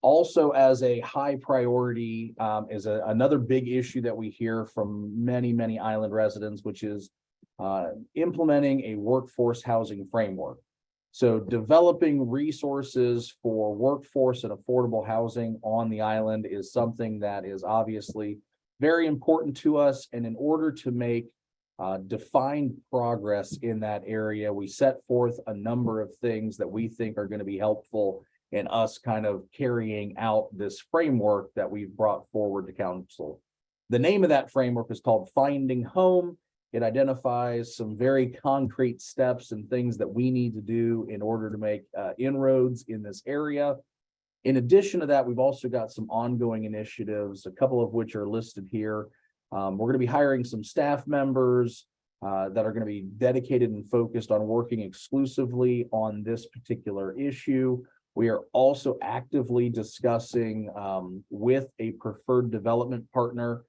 [SPEAKER 4] Also, as a high priority is another big issue that we hear from many island residents, which is implementing a workforce housing framework. So developing resources for workforce and affordable housing on the island is something that is obviously very important to us. And in order to make defined progress in that area, we set forth a number of things that we think are going to be helpful in us kind of carrying out this framework that we've brought forward to council. The name of that framework is called Finding Home. It identifies some very concrete steps and things that we need to do in order to make inroads in this area. In addition to that, we've also got some ongoing initiatives, a couple of which are listed here. We're going to be hiring some staff members that are going to be dedicated and focused on working exclusively on this particular issue. We are also actively discussing with a preferred development partner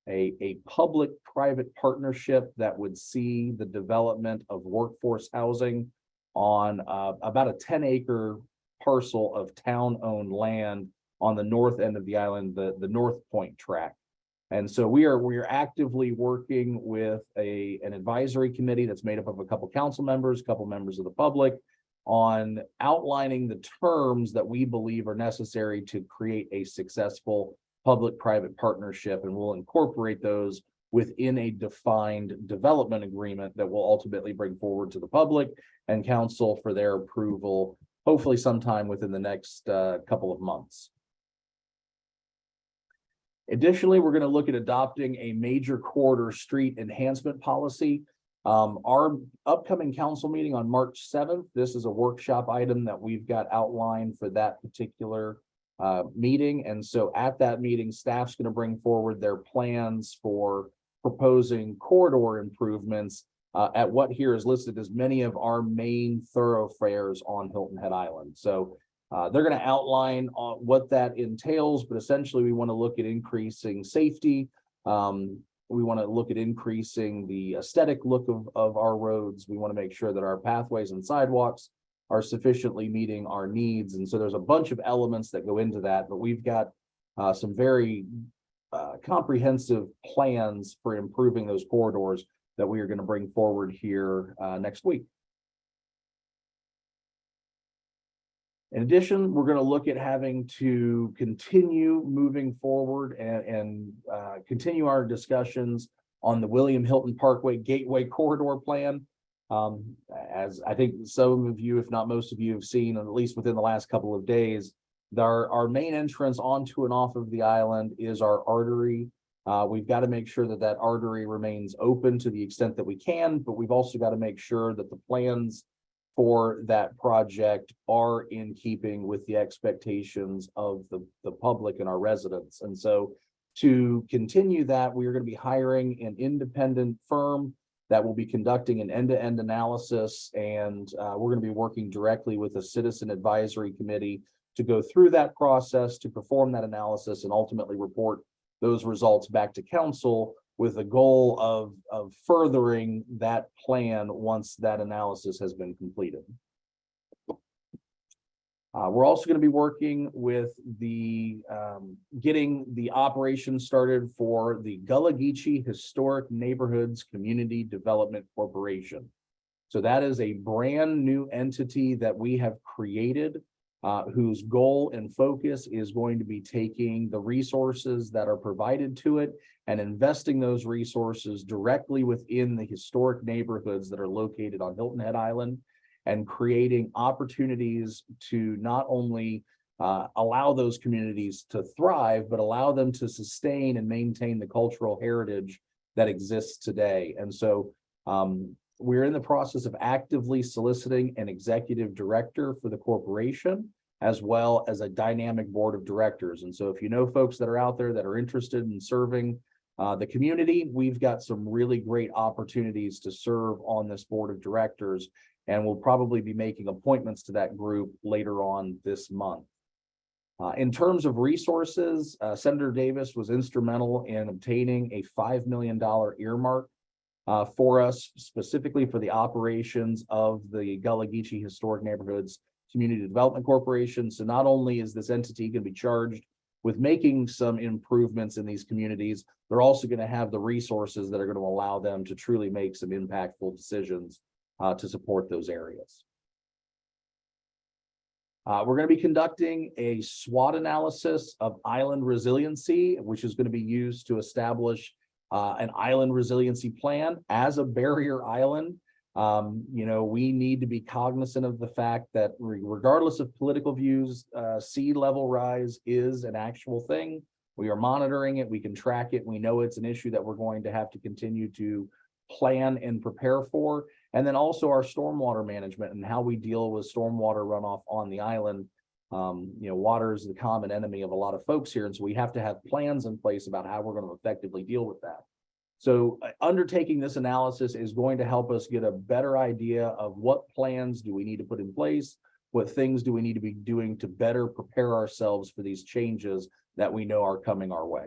[SPEAKER 4] a public-private partnership that would see the development of workforce housing on about a 10-acre parcel of town-owned land on the north end of the island, the North Point tract. And so we are actively working with an advisory committee that's made up of a couple council members, a couple members of the public, on outlining the terms that we believe are necessary to create a successful public-private partnership, and we'll incorporate those within a defined development agreement that will ultimately bring forward to the public and council for their approval, hopefully sometime within the next couple of months. Additionally, we're going to look at adopting a major corridor street enhancement policy. Our upcoming council meeting on March 7th, this is a workshop item that we've got outlined for that particular meeting. And so at that meeting, staff's going to bring forward their plans for proposing corridor improvements at what here is listed as many of our main thoroughfares on Hilton Head Island. So they're going to outline what that entails, but essentially we want to look at increasing safety. We want to look at increasing the aesthetic look of our roads. We want to make sure that our pathways and sidewalks are sufficiently meeting our needs. And so there's a bunch of elements that go into that, but we've got some very comprehensive plans for improving those corridors that we are going to bring forward here next week. In addition, we're going to look at having to continue moving forward and continue our discussions on the William Hilton Parkway Gateway Corridor Plan. As I think some of you, if not most of you, have seen, at least within the last couple of days, our main entrance onto and off of the island is our artery. We've got to make sure that that artery remains open to the extent that we can, but we've also got to make sure that the plans for that project are in keeping with the expectations of the public and our residents. And so to continue that, we are going to be hiring an independent firm that will be conducting an end-to-end analysis, and we're going to be working directly with a citizen advisory committee to go through that process, to perform that analysis, and ultimately report those results back to council with the goal of furthering that plan once that analysis has been completed. We're also going to be working with getting the operation started for the Gullah Geechee Historic Neighborhoods Community Development Corporation. So that is a brand new entity that we have created, whose goal and focus is going to be taking the resources that are provided to it and investing those resources directly within the historic neighborhoods that are located on Hilton Head Island, and creating opportunities to not only allow those communities to thrive, but allow them to sustain and maintain the cultural heritage that exists today. And so we're in the process of actively soliciting an executive director for the corporation, as well as a dynamic board of directors. And so if you know folks that are out there that are interested in serving the community, we've got some really great opportunities to serve on this board of directors, and we'll probably be making appointments to that group later on this month. In terms of resources, Senator Davis was instrumental in obtaining a $5 million earmark for us, specifically for the operations of the Gullah Geechee Historic Neighborhoods Community Development Corporation. So not only is this entity going to be charged with making some improvements in these communities, they're also going to have the resources that are going to allow them to truly make some impactful decisions to support those areas. We're going to be conducting a SWOT analysis of island resiliency, which is going to be used to establish an island resiliency plan as a barrier island. We need to be cognizant of the fact that regardless of political views, sea level rise is an actual thing. We are monitoring it. We can track it. We know it's an issue that we're going to have to continue to plan and prepare for. And then also our stormwater management and how we deal with stormwater runoff on the island. Water is the common enemy of a lot of folks here. And so we have to have plans in place about how we're going to effectively deal with that. So undertaking this analysis is going to help us get a better idea of what plans do we need to put in place, what things do we need to be doing to better prepare ourselves for these changes that we know are coming our way.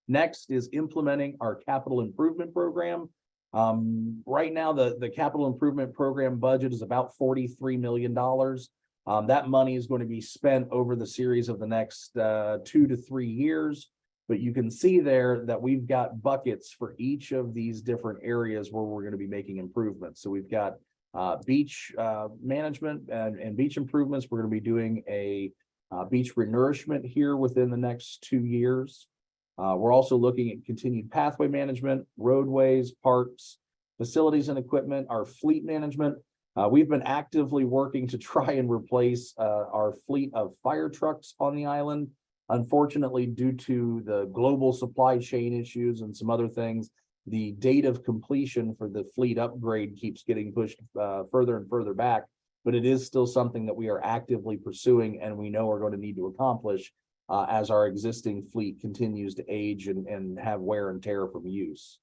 [SPEAKER 4] Next is implementing our capital improvement program. Right now, the capital improvement program budget is about $43 million. That money is going to be spent over the series of the next 2 to 3 years. But you can see there that we've got buckets for each of these different areas where we're going to be making improvements. So we've got beach management and beach improvements. We're going to be doing a beach renourishment here within the next 2 years. We're also looking at continued pathway management, roadways, parks, facilities and equipment, our fleet management. We've been actively working to try and replace our fleet of fire trucks on the island. Unfortunately, due to the global supply chain issues and some other things, the date of completion for the fleet upgrade keeps getting pushed further and further back, but it is still something that we are actively pursuing and we know we're going to need to accomplish as our existing fleet continues to age and have wear and tear from use.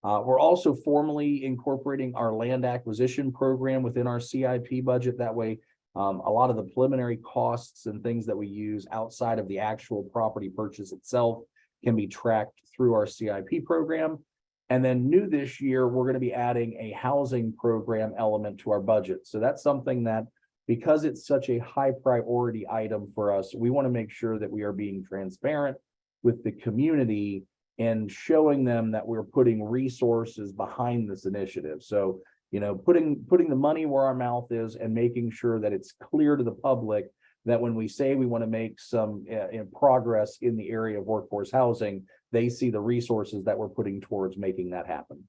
[SPEAKER 4] We're also formally incorporating our land acquisition program within our CIP budget. That way, a lot of the preliminary costs and things that we use outside of the actual property purchase itself can be tracked through our CIP program. And then new this year, we're going to be adding a housing program element to our budget. So that's something that, because it's such a high priority item for us, we want to make sure that we are being transparent with the community and showing them that we're putting resources behind this initiative. So putting the money where our mouth is and making sure that it's clear to the public that when we say we want to make some progress in the area of workforce housing, they see the resources that we're putting towards making that happen.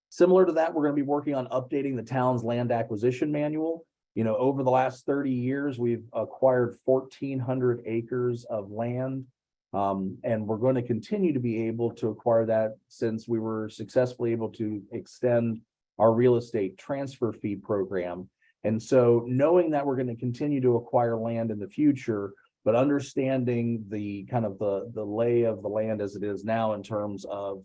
[SPEAKER 4] Similar to that, we're going to be working on updating the town's land acquisition manual. Over the last 30 years, we've acquired 1,400 acres of land. And we're going to continue to be able to acquire that since we were successfully able to extend our real estate transfer fee program. And so knowing that we're going to continue to acquire land in the future, but understanding the kind of the lay of the land as it is now in terms of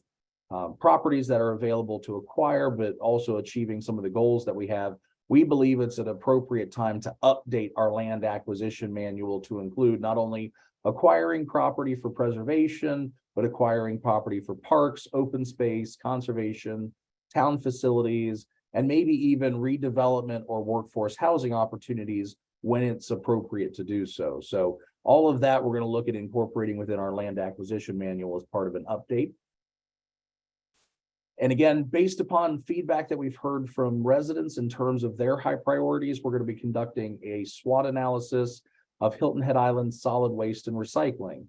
[SPEAKER 4] properties that are available to acquire, but also achieving some of the goals that we have, we believe it's an appropriate time to update our land acquisition manual to include not only acquiring property for preservation, but acquiring property for parks, open space, conservation, town facilities, and maybe even redevelopment or workforce housing opportunities when it's appropriate to do so. So all of that we're going to look at incorporating within our land acquisition manual as part of an update. And again, based upon feedback that we've heard from residents in terms of their high priorities, we're going to be conducting a SWOT analysis of Hilton Head Island solid waste and recycling.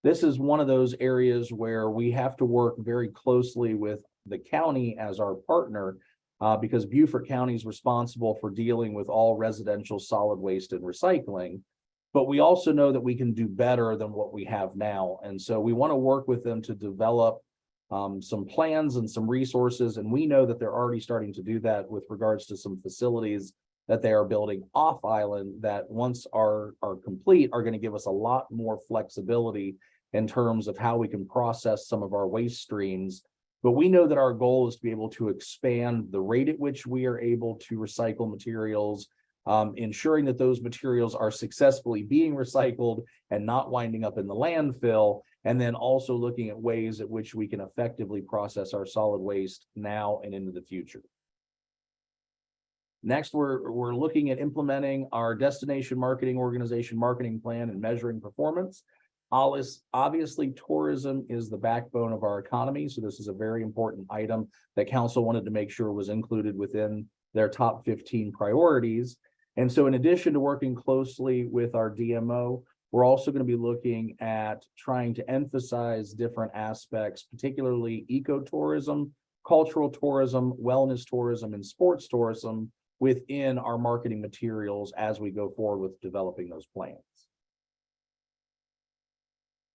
[SPEAKER 4] This is one of those areas where we have to work very closely with the county as our partner because Beaufort County is responsible for dealing with all residential solid waste and recycling. But we also know that we can do better than what we have now. And so we want to work with them to develop some plans and some resources. And we know that they're already starting to do that with regards to some facilities that they are building off island that once are complete are going to give us a lot more flexibility in terms of how we can process some of our waste streams. But we know that our goal is to be able to expand the rate at which we are able to recycle materials, ensuring that those materials are successfully being recycled and not winding up in the landfill, and then also looking at ways at which we can effectively process our solid waste now and into the future. Next, we're looking at implementing our destination marketing organization marketing plan and measuring performance. Obviously, tourism is the backbone of our economy, so this is a very important item that council wanted to make sure was included within their top 15 priorities. And so in addition to working closely with our DMO, we're also going to be looking at trying to emphasize different aspects, particularly ecotourism, cultural tourism, wellness tourism, and sports tourism within our marketing materials as we go forward with developing those plans.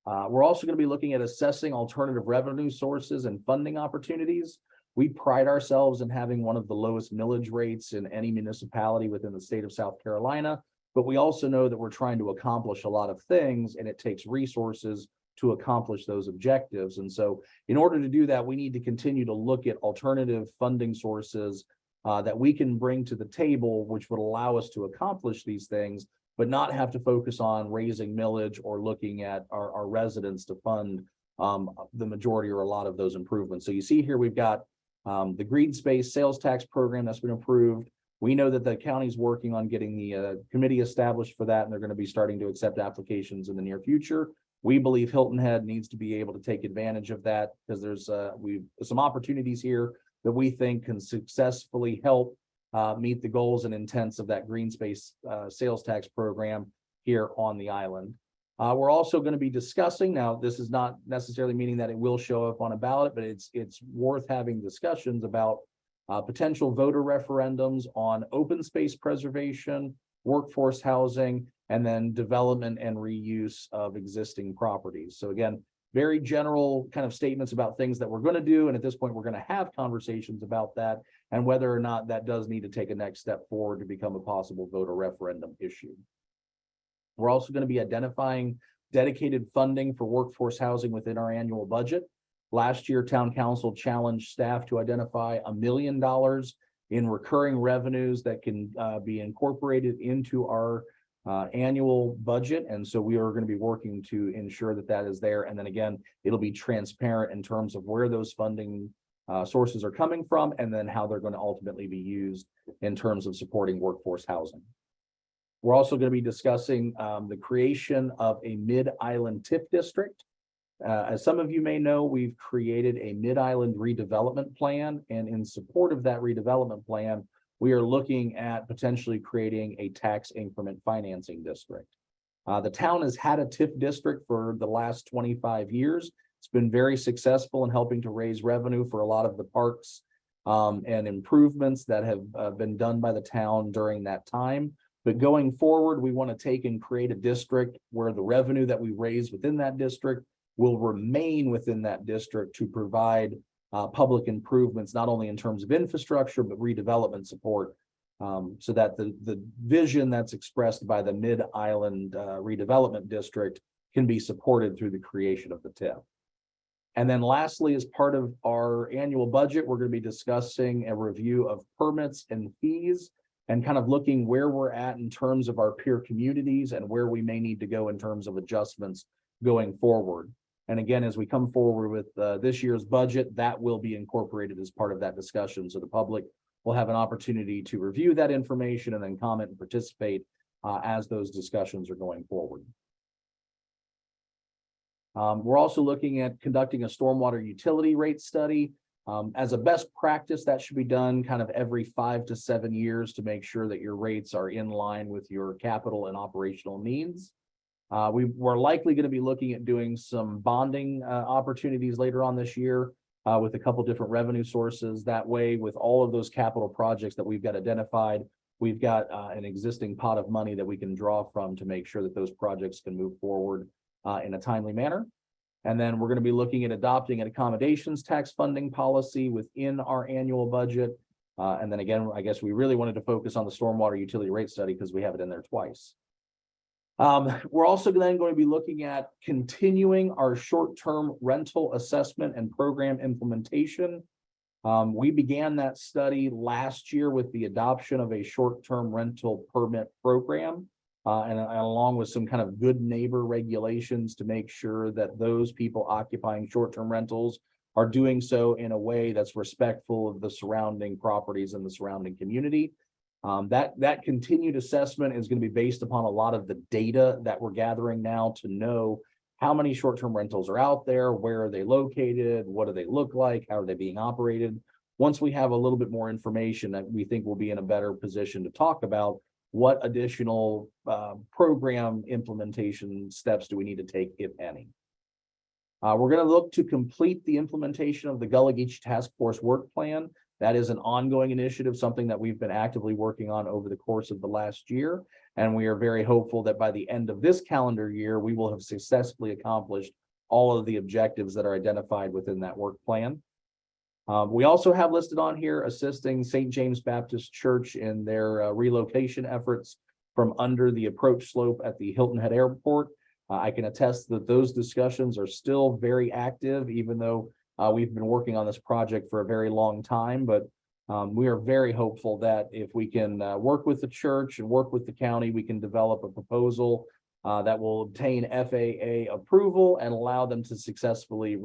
[SPEAKER 4] We're also going to be looking at assessing alternative revenue sources and funding opportunities. We pride ourselves in having one of the lowest millage rates in any municipality within the state of South Carolina, but we also know that we're trying to accomplish a lot of things, and it takes resources to accomplish those objectives. And so in order to do that, we need to continue to look at alternative funding sources that we can bring to the table, which would allow us to accomplish these things, but not have to focus on raising millage or looking at our residents to fund the majority or a lot of those improvements. So you see here, we've got the green space sales tax program that's been approved. We know that the county's working on getting the committee established for that, and they're going to be starting to accept applications in the near future. We believe Hilton Head needs to be able to take advantage of that because there's some opportunities here that we think can successfully help meet the goals and intents of that green space sales tax program here on the island. We're also going to be discussing, now this is not necessarily meaning that it will show up on a ballot, but it's worth having discussions about potential voter referendums on open space preservation, workforce housing, and then development and reuse of existing properties. So again, very general kind of statements about things that we're going to do. And at this point, we're going to have conversations about that and whether or not that does need to take a next step forward to become a possible voter referendum issue. We're also going to be identifying dedicated funding for workforce housing within our annual budget. Last year, Town Council challenged staff to identify $1 million in recurring revenues that can be incorporated into our annual budget. And so we are going to be working to ensure that that is there. And then again, it'll be transparent in terms of where those funding sources are coming from and then how they're going to ultimately be used in terms of supporting workforce housing. We're also going to be discussing the creation of a mid-island TIF district. As some of you may know, we've created a mid-island redevelopment plan, and in support of that redevelopment plan, we are looking at potentially creating a tax increment financing district. The town has had a TIF district for the last 25 years. It's been very successful in helping to raise revenue for a lot of the parks and improvements that have been done by the town during that time. But going forward, we want to take and create a district where the revenue that we raise within that district will remain within that district to provide public improvements, not only in terms of infrastructure, but redevelopment support, so that the vision that's expressed by the Mid-Island Redevelopment District can be supported through the creation of the TIF. And then lastly, as part of our annual budget, we're going to be discussing a review of permits and fees and kind of looking where we're at in terms of our peer communities and where we may need to go in terms of adjustments going forward. And again, as we come forward with this year's budget, that will be incorporated as part of that discussion. So the public will have an opportunity to review that information and then comment and participate as those discussions are going forward. We're also looking at conducting a stormwater utility rate study. As a best practice, that should be done kind of every 5 to 7 years to make sure that your rates are in line with your capital and operational needs. We're likely going to be looking at doing some bonding opportunities later on this year with a couple different revenue sources. That way, with all of those capital projects that we've got identified, we've got an existing pot of money that we can draw from to make sure that those projects can move forward in a timely manner. And then we're going to be looking at adopting an accommodations tax funding policy within our annual budget. And then again, I guess we really wanted to focus on the stormwater utility rate study because we have it in there twice. We're also then going to be looking at continuing our short-term rental assessment and program implementation. We began that study last year with the adoption of a short-term rental permit program. And along with some kind of good neighbor regulations to make sure that those people occupying short-term rentals are doing so in a way that's respectful of the surrounding properties and the surrounding community. That continued assessment is going to be based upon a lot of the data that we're gathering now to know how many short-term rentals are out there, where are they located, what do they look like, how are they being operated. Once we have a little bit more information, that we think we'll be in a better position to talk about what additional program implementation steps do we need to take, if any. We're going to look to complete the implementation of the Gullah Geechee Task Force work plan. That is an ongoing initiative, something that we've been actively working on over the course of the last year. And we are very hopeful that by the end of this calendar year, we will have successfully accomplished all of the objectives that are identified within that work plan. We also have listed on here assisting St. James Baptist Church in their relocation efforts from under the approach slope at the Hilton Head Airport. I can attest that those discussions are still very active, even though we've been working on this project for a very long time. But we are very hopeful that if we can work with the church and work with the county, we can develop a proposal that will obtain FAA approval and allow them to successfully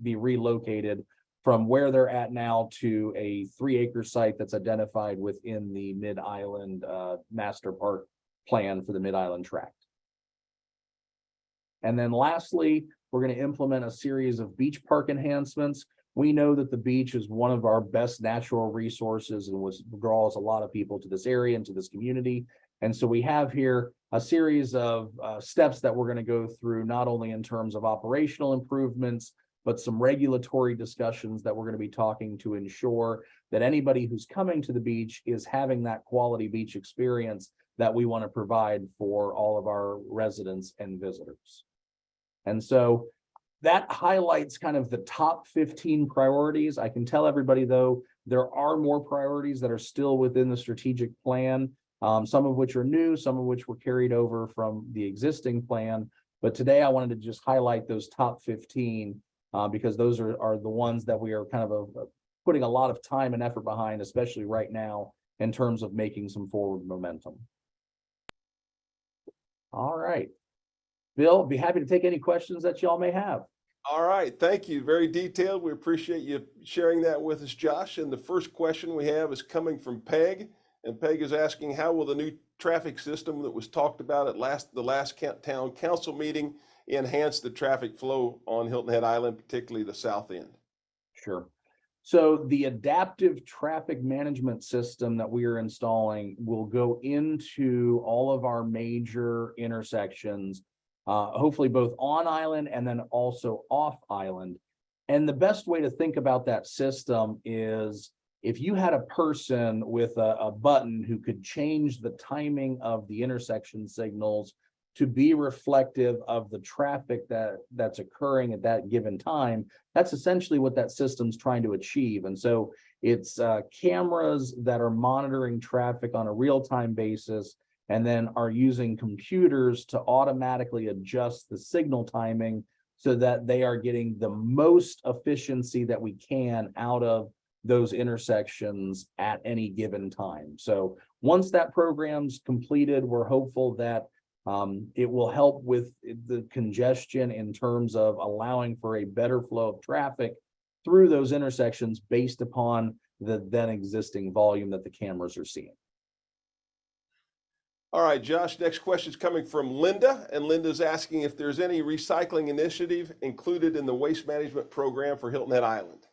[SPEAKER 4] be relocated from where they're at now to a 3-acre site that's identified within the Mid-Island Master Park plan for the Mid-Island Tract. And then lastly, we're going to implement a series of beach park enhancements. We know that the beach is one of our best natural resources and draws a lot of people to this area and to this community. And so we have here a series of steps that we're going to go through, not only in terms of operational improvements, but some regulatory discussions that we're going to be talking to ensure that anybody who's coming to the beach is having that quality beach experience that we want to provide for all of our residents and visitors. And so that highlights kind of the top 15 priorities. I can tell everybody, though, there are more priorities that are still within the strategic plan, some of which are new, some of which were carried over from the existing plan. But today I wanted to just highlight those top 15 because those are the ones that we are kind of putting a lot of time and effort behind, especially right now, in terms of making some forward momentum. All right. Bill, be happy to take any questions that y'all may have.
[SPEAKER 1] All right, thank you. Very detailed. We appreciate you sharing that with us, Josh. And the first question we have is coming from Peg. And Peg is asking, how will the new traffic system that was talked about at the last town council meeting enhance the traffic flow on Hilton Head Island, particularly the south end?
[SPEAKER 4] Sure. So the adaptive traffic management system that we are installing will go into all of our major intersections, hopefully both on island and then also off island. And the best way to think about that system is if you had a person with a button who could change the timing of the intersection signals to be reflective of the traffic that's occurring at that given time, that's essentially what that system's trying to achieve. And so it's cameras that are monitoring traffic on a real-time basis and then are using computers to automatically adjust the signal timing so that they are getting the most efficiency that we can out of those intersections at any given time. So once that program's completed, we're hopeful that it will help with the congestion in terms of allowing for a better flow of traffic through those intersections based upon the then existing volume that the cameras are seeing.
[SPEAKER 1] All right, Josh, next question is coming from Linda, and Linda's asking if there's any recycling initiative included in the waste management program for Hilton Head Island.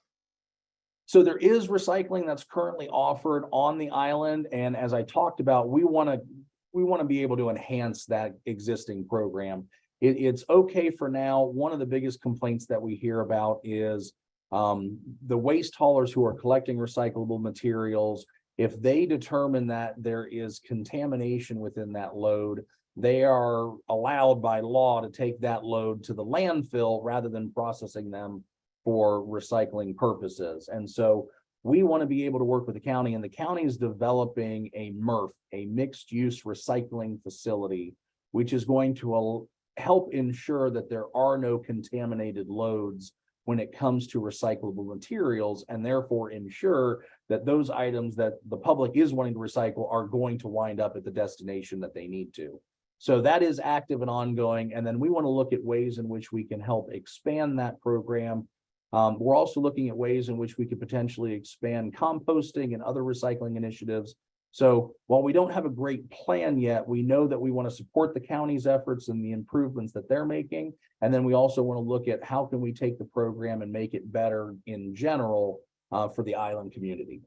[SPEAKER 4] So there is recycling that's currently offered on the island, and as I talked about, we want to be able to enhance that existing program. It's okay for now. One of the biggest complaints that we hear about is the waste haulers who are collecting recyclable materials. If they determine that there is contamination within that load, they are allowed by law to take that load to the landfill rather than processing them for recycling purposes. And so we want to be able to work with the county, and the county is developing a MRF, a mixed use recycling facility, which is going to help ensure that there are no contaminated loads when it comes to recyclable materials, and therefore ensure that those items that the public is wanting to recycle are going to wind up at the destination that they need to. So that is active and ongoing. And then we want to look at ways in which we can help expand that program. We're also looking at ways in which we could potentially expand composting and other recycling initiatives So while we don't have a great plan yet, we know that we want to support the county's efforts and the improvements that they're making. And then we also want to look at how can we take the program and make it better in general for the island community.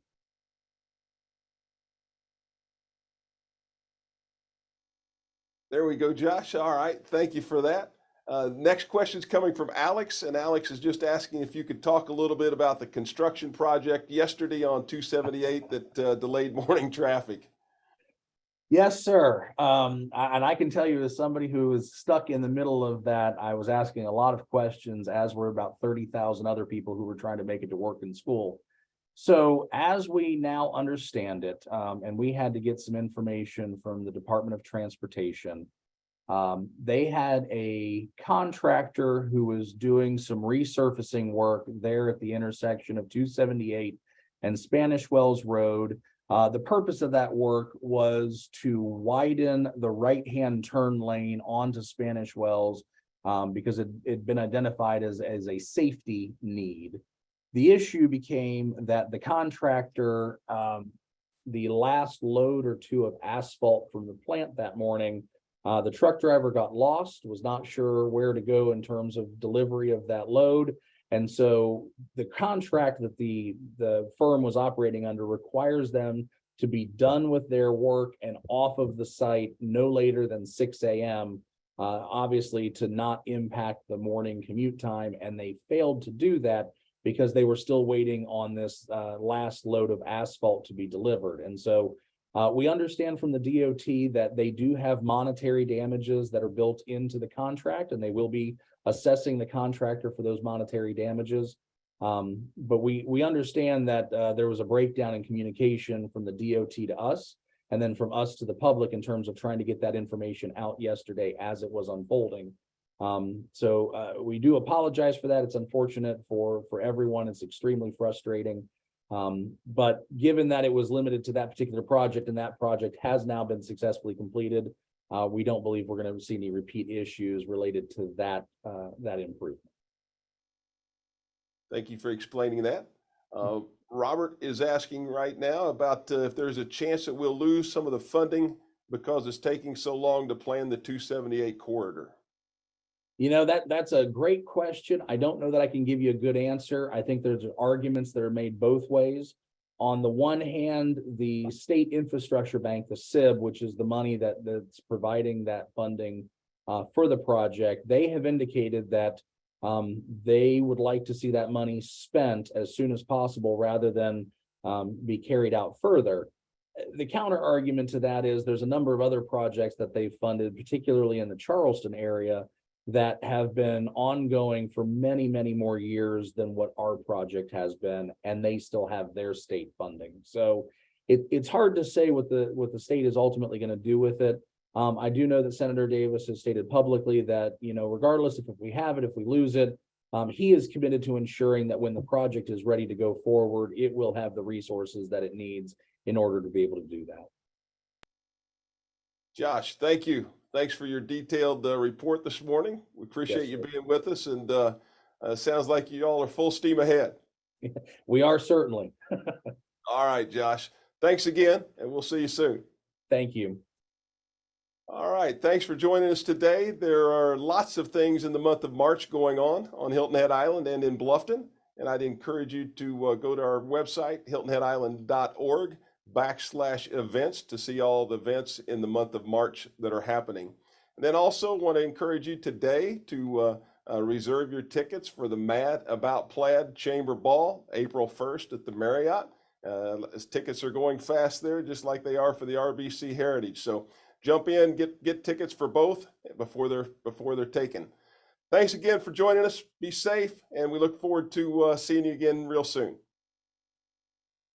[SPEAKER 1] There we go, Josh. All right, thank you for that. Next question is coming from Alex, and Alex is just asking if you could talk a little bit about the construction project yesterday on 278 that delayed morning traffic.
[SPEAKER 4] Yes, sir. And I can tell you, as somebody who was stuck in the middle of that, I was asking a lot of questions, as were about 30,000 other people who were trying to make it to work and school. So as we now understand it, and we had to get some information from the Department of Transportation, they had a contractor who was doing some resurfacing work there at the intersection of 278 and Spanish Wells Road. The purpose of that work was to widen the right-hand turn lane onto Spanish Wells because it had been identified as a safety need. The issue became that the contractor, the last load or two of asphalt from the plant that morning, the truck driver got lost, was not sure where to go in terms of delivery of that load. And so the contract that the firm was operating under requires them to be done with their work and off of the site no later than 6 a.m., obviously to not impact the morning commute time. And they failed to do that because they were still waiting on this last load of asphalt to be delivered. And so we understand from the DOT that they do have monetary damages that are built into the contract, and they will be assessing the contractor for those monetary damages. But we understand that there was a breakdown in communication from the DOT to us, and then from us to the public in terms of trying to get that information out yesterday as it was unfolding. So we do apologize for that. It's unfortunate for everyone. It's extremely frustrating. But given that it was limited to that particular project and that project has now been successfully completed, we don't believe we're going to see any repeat issues related to that improvement.
[SPEAKER 1] Thank you for explaining that. Robert is asking right now about if there's a chance that we'll lose some of the funding because it's taking so long to plan the 278 corridor.
[SPEAKER 4] You know, that's a great question. I don't know that I can give you a good answer. I think there's arguments that are made both ways. On the one hand, the State Infrastructure Bank, the SIB, which is the money that's providing that funding for the project, they have indicated that they would like to see that money spent as soon as possible rather than be carried out further. The counter argument to that is there's a number of other projects that they've funded, particularly in the Charleston area, that have been ongoing for many, many more years than what our project has been, and they still have their state funding. So it's hard to say what the state is ultimately going to do with it. I do know that Senator Davis has stated publicly that, you know, regardless if we have it, if we lose it, he is committed to ensuring that when the project is ready to go forward, it will have the resources that it needs in order to be able to do that.
[SPEAKER 1] Josh, thank you. Thanks for your detailed report this morning. We appreciate you being with us, and sounds like you all are full steam ahead.
[SPEAKER 4] We are certainly.
[SPEAKER 1] All right, Josh. Thanks again, and we'll see you soon.
[SPEAKER 4] Thank you.
[SPEAKER 1] All right, thanks for joining us today. There are lots of things in the month of March going on Hilton Head Island and in Bluffton, and I'd encourage you to go to our website, hiltonheadisland.org/events, to see all the events in the month of March that are happening. And then also want to encourage you today to reserve your tickets for the Mad About Plaid Chamber Ball, April 1st at the Marriott. Tickets are going fast there, just like they are for the RBC Heritage. So jump in, get tickets for both before they're taken. Thanks again for joining us. Be safe, and we look forward to seeing you again real soon.